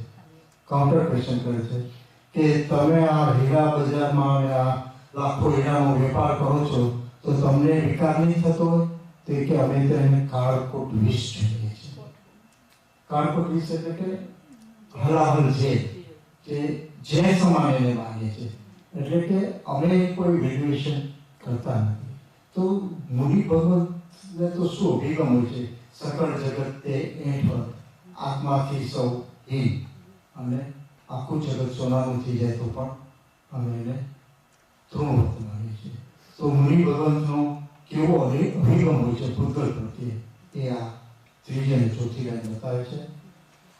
[SPEAKER 1] કાઉન્ટર ક્વેશ્ચન કરે છે કે તમે આ હીરા બજારમાં અને આ લાખો હીરાનો વેપાર કરો છો તો તમને વિકાર નહીં થતો? તે કે અમે તેને કાળકોટ વિષ જોઈએ છે. કાળકોટ વિષ એટલે કે હલાહલ છે, કે જે સમાન એને માનીએ છે, એટલે કે અમે કોઈ વેલ્યુએશન કરતા નથી. તો મુનિ ભગવતને તો શું અભિગમ હોય છે? સકળ જગત તે એઠવત, આત્માથી સૌ હીન, અને આખું જગત સોનાનું થઈ જાય તો પણ અમે એને તૃણવત માનીએ છીએ. તો મુનિ ભગવંતનો કેવો અભિગમ હોય છે પૂતગલ પ્રત્યે, એ આ ત્રીજી અને ચોથી લાઈન બતાવે છે.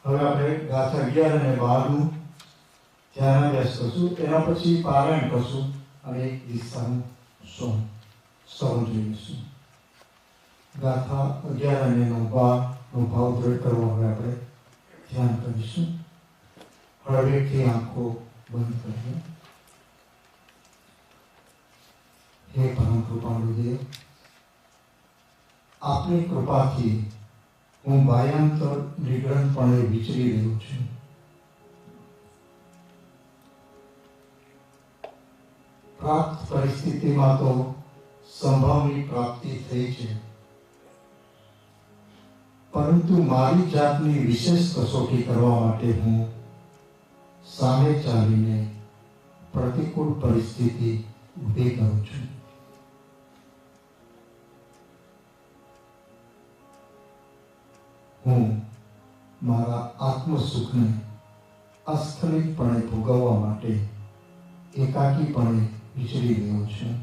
[SPEAKER 1] હવે આપણે ગાથા 11 અને 12નું ધ્યાન અભ્યાસ કરશું, એના પછી પારાયણ કરશું અને એક દિશાનું શ્રવણ જોઈશું. ગાથા 11 અને 12નો ભાવ દ્રઢ કરવા હવે આપણે ધ્યાન કરીશું. હળવેકથી આંખો બંધ કરીએ. હે પરમ કૃપાળુ દેવ, આપની કૃપાથી હું બાહ્યાંતર નિગ્રહપણે વિચરી રહ્યો છું. પ્રાપ્ત પરિસ્થિતિમાં તો સંભાવની પ્રાપ્તિ થઈ છે, પરંતુ મારી જાતની વિશેષ કસોટી કરવા માટે હું સામે ચાલીને પ્રતિકૂળ પરિસ્થિતિ ઊભી કરું છું. હું મારા આત્મસુખને અસ્થલિતપણે ભોગવવા માટે એકાકીપણે વિચરી ગયો છું.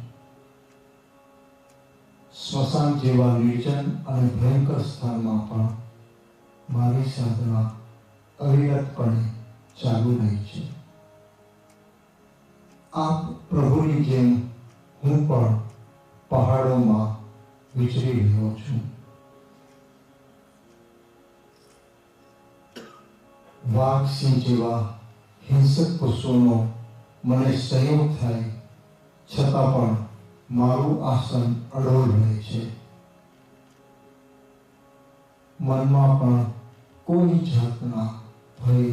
[SPEAKER 1] સ્મશાન જેવા નિર્જન અને ભયંકર સ્થાનમાં પણ મારી સાધના અવિરતપણે ચાલુ રહી છે. આપ પ્રભુની જેમ હું પણ પહાડોમાં વિચરી રહ્યો છું. વાઘ સિંહ જેવા હિંસક પશુઓનો મને સંયોગ થાય છતાં પણ મારું આસન અડોલ રહે છે. મનમાં પણ કોઈ જાતના ભય,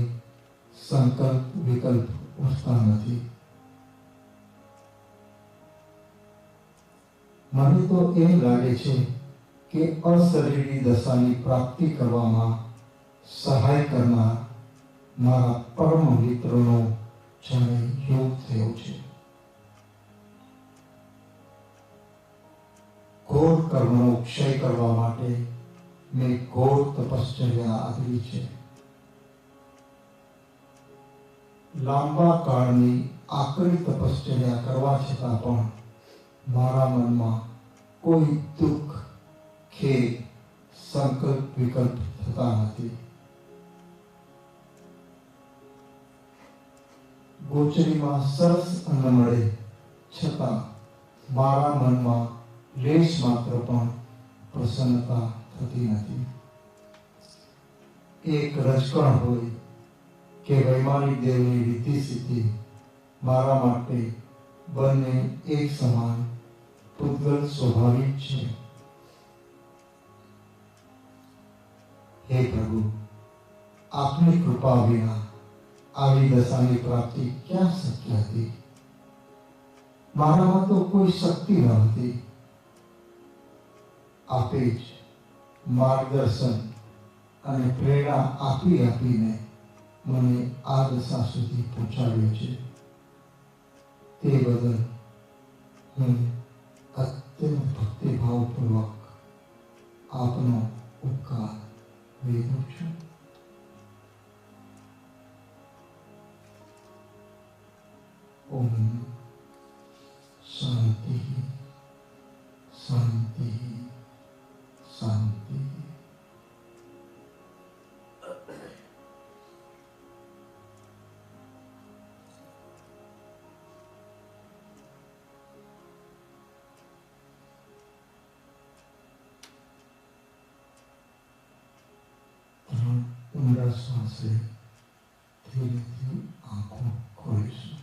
[SPEAKER 1] સંકલ્પ, વિકલ્પ ઉઠતા નથી. મને તો એમ લાગે છે કે અશરીરી દશાની પ્રાપ્તિ કરવામાં સહાય કરનાર મારા પરમ મિત્રનો જાણે યોગ થયો છે. ઘોર કર્મનો ક્ષય કરવા માટે મેં ઘોર તપશ્ચર્યા આદરી છે. લાંબા કાળની આકરી તપશ્ચર્યા કરવા છતાં પણ મારા મનમાં કોઈ દુઃખ, ખેદ, સંકલ્પ, વિકલ્પ થતા નથી. ગોચરીમાં સરસ અન્ન મળે છતાં મારા મનમાં લેશ માત્ર પણ પ્રસન્નતા થતી નથી. એક રજકણ હોય કે વૈમાનિક દેવની રીતિ સિદ્ધિ મારા માટે બંને એક સમાન પૂતગલ સ્વાભાવિક છે. હે પ્રભુ, આપની કૃપા વિના આવી દશાની પ્રાપ્તિ ક્યાં શક્ય હતી? મારામાં તો કોઈ શક્તિ ન હતી. આપે જ માર્ગદર્શન અને પ્રેરણા આપીને મને આ દશા સુધી પહોંચાડ્યો છે. તે બદલ હું અત્યંત ભક્તિભાવપૂર્વક આપનો ઉપકાર વેદું છું. ઓમ શાંતિ શાંતિ શાંતિ. ઊંડા શ્વાસે ધીરેથી આંખો ખોલીશું.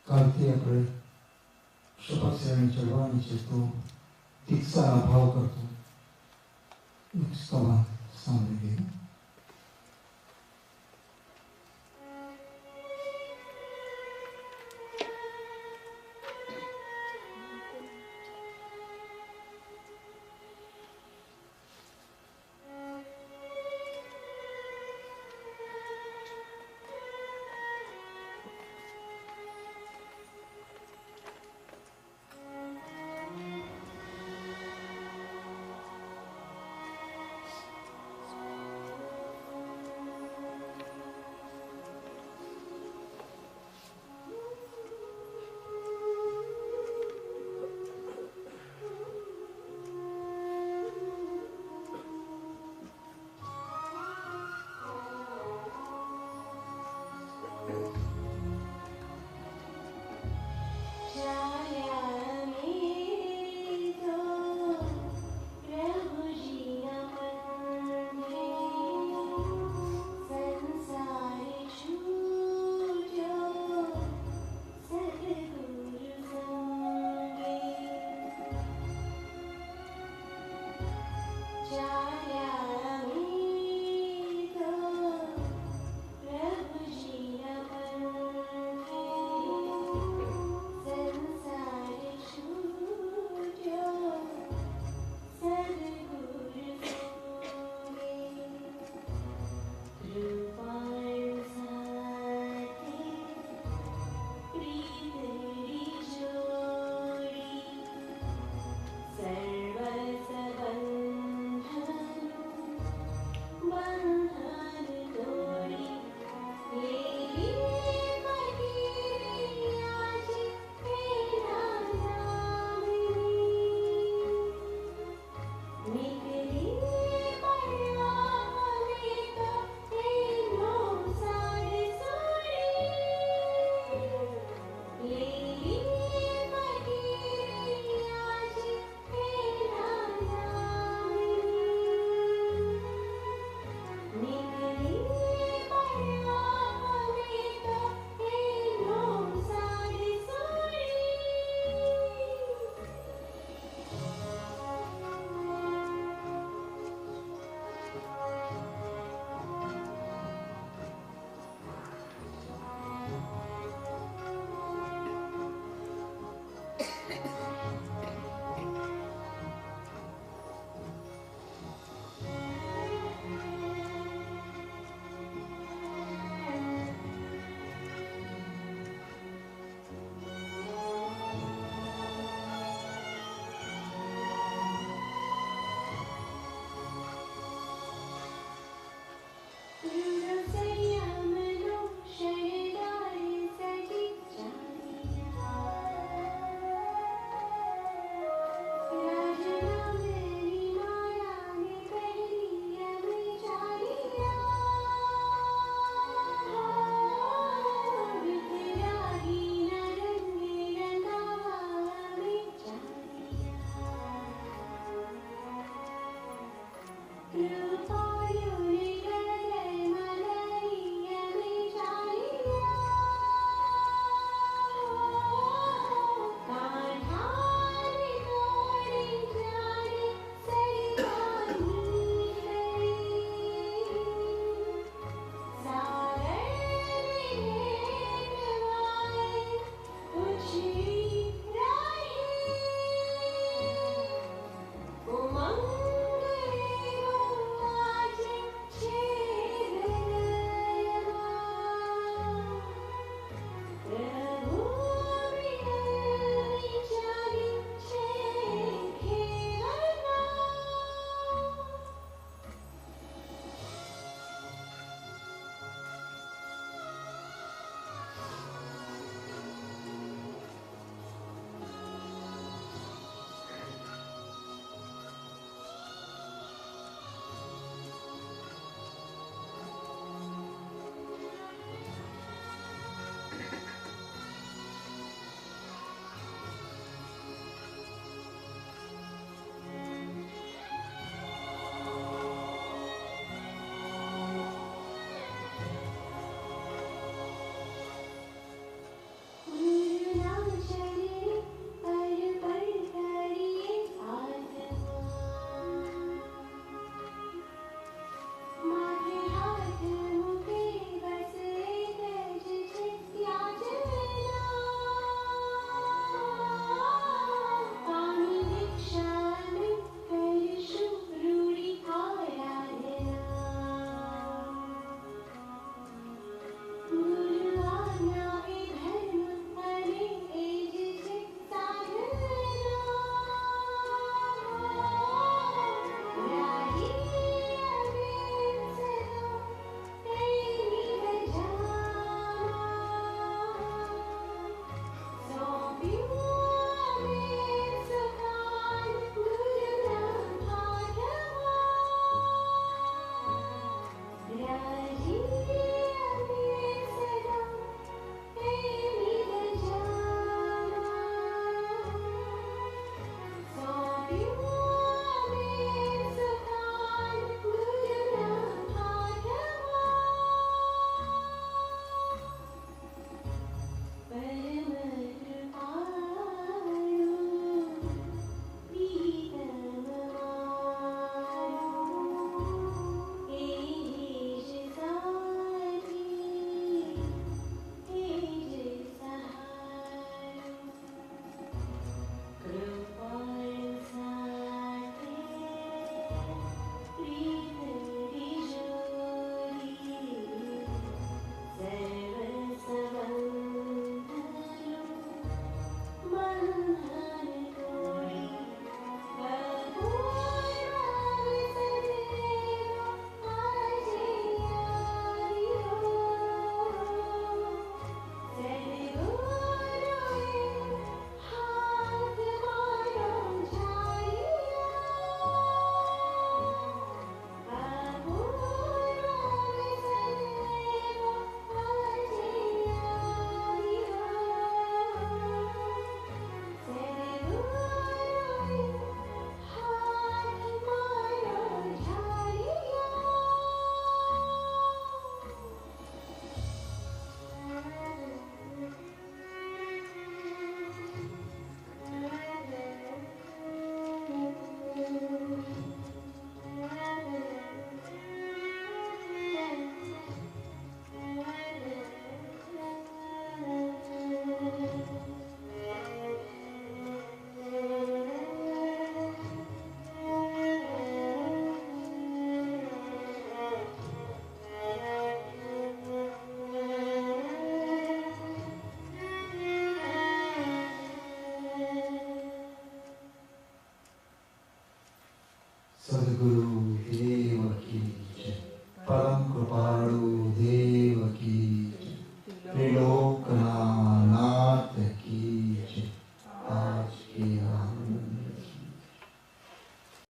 [SPEAKER 1] કાલથી આપણે શપથ શ્રેણી ચડવાની છે, તો દીક્ષાના ભાવ કરતો એક સવાલ સાંભળી ગયું.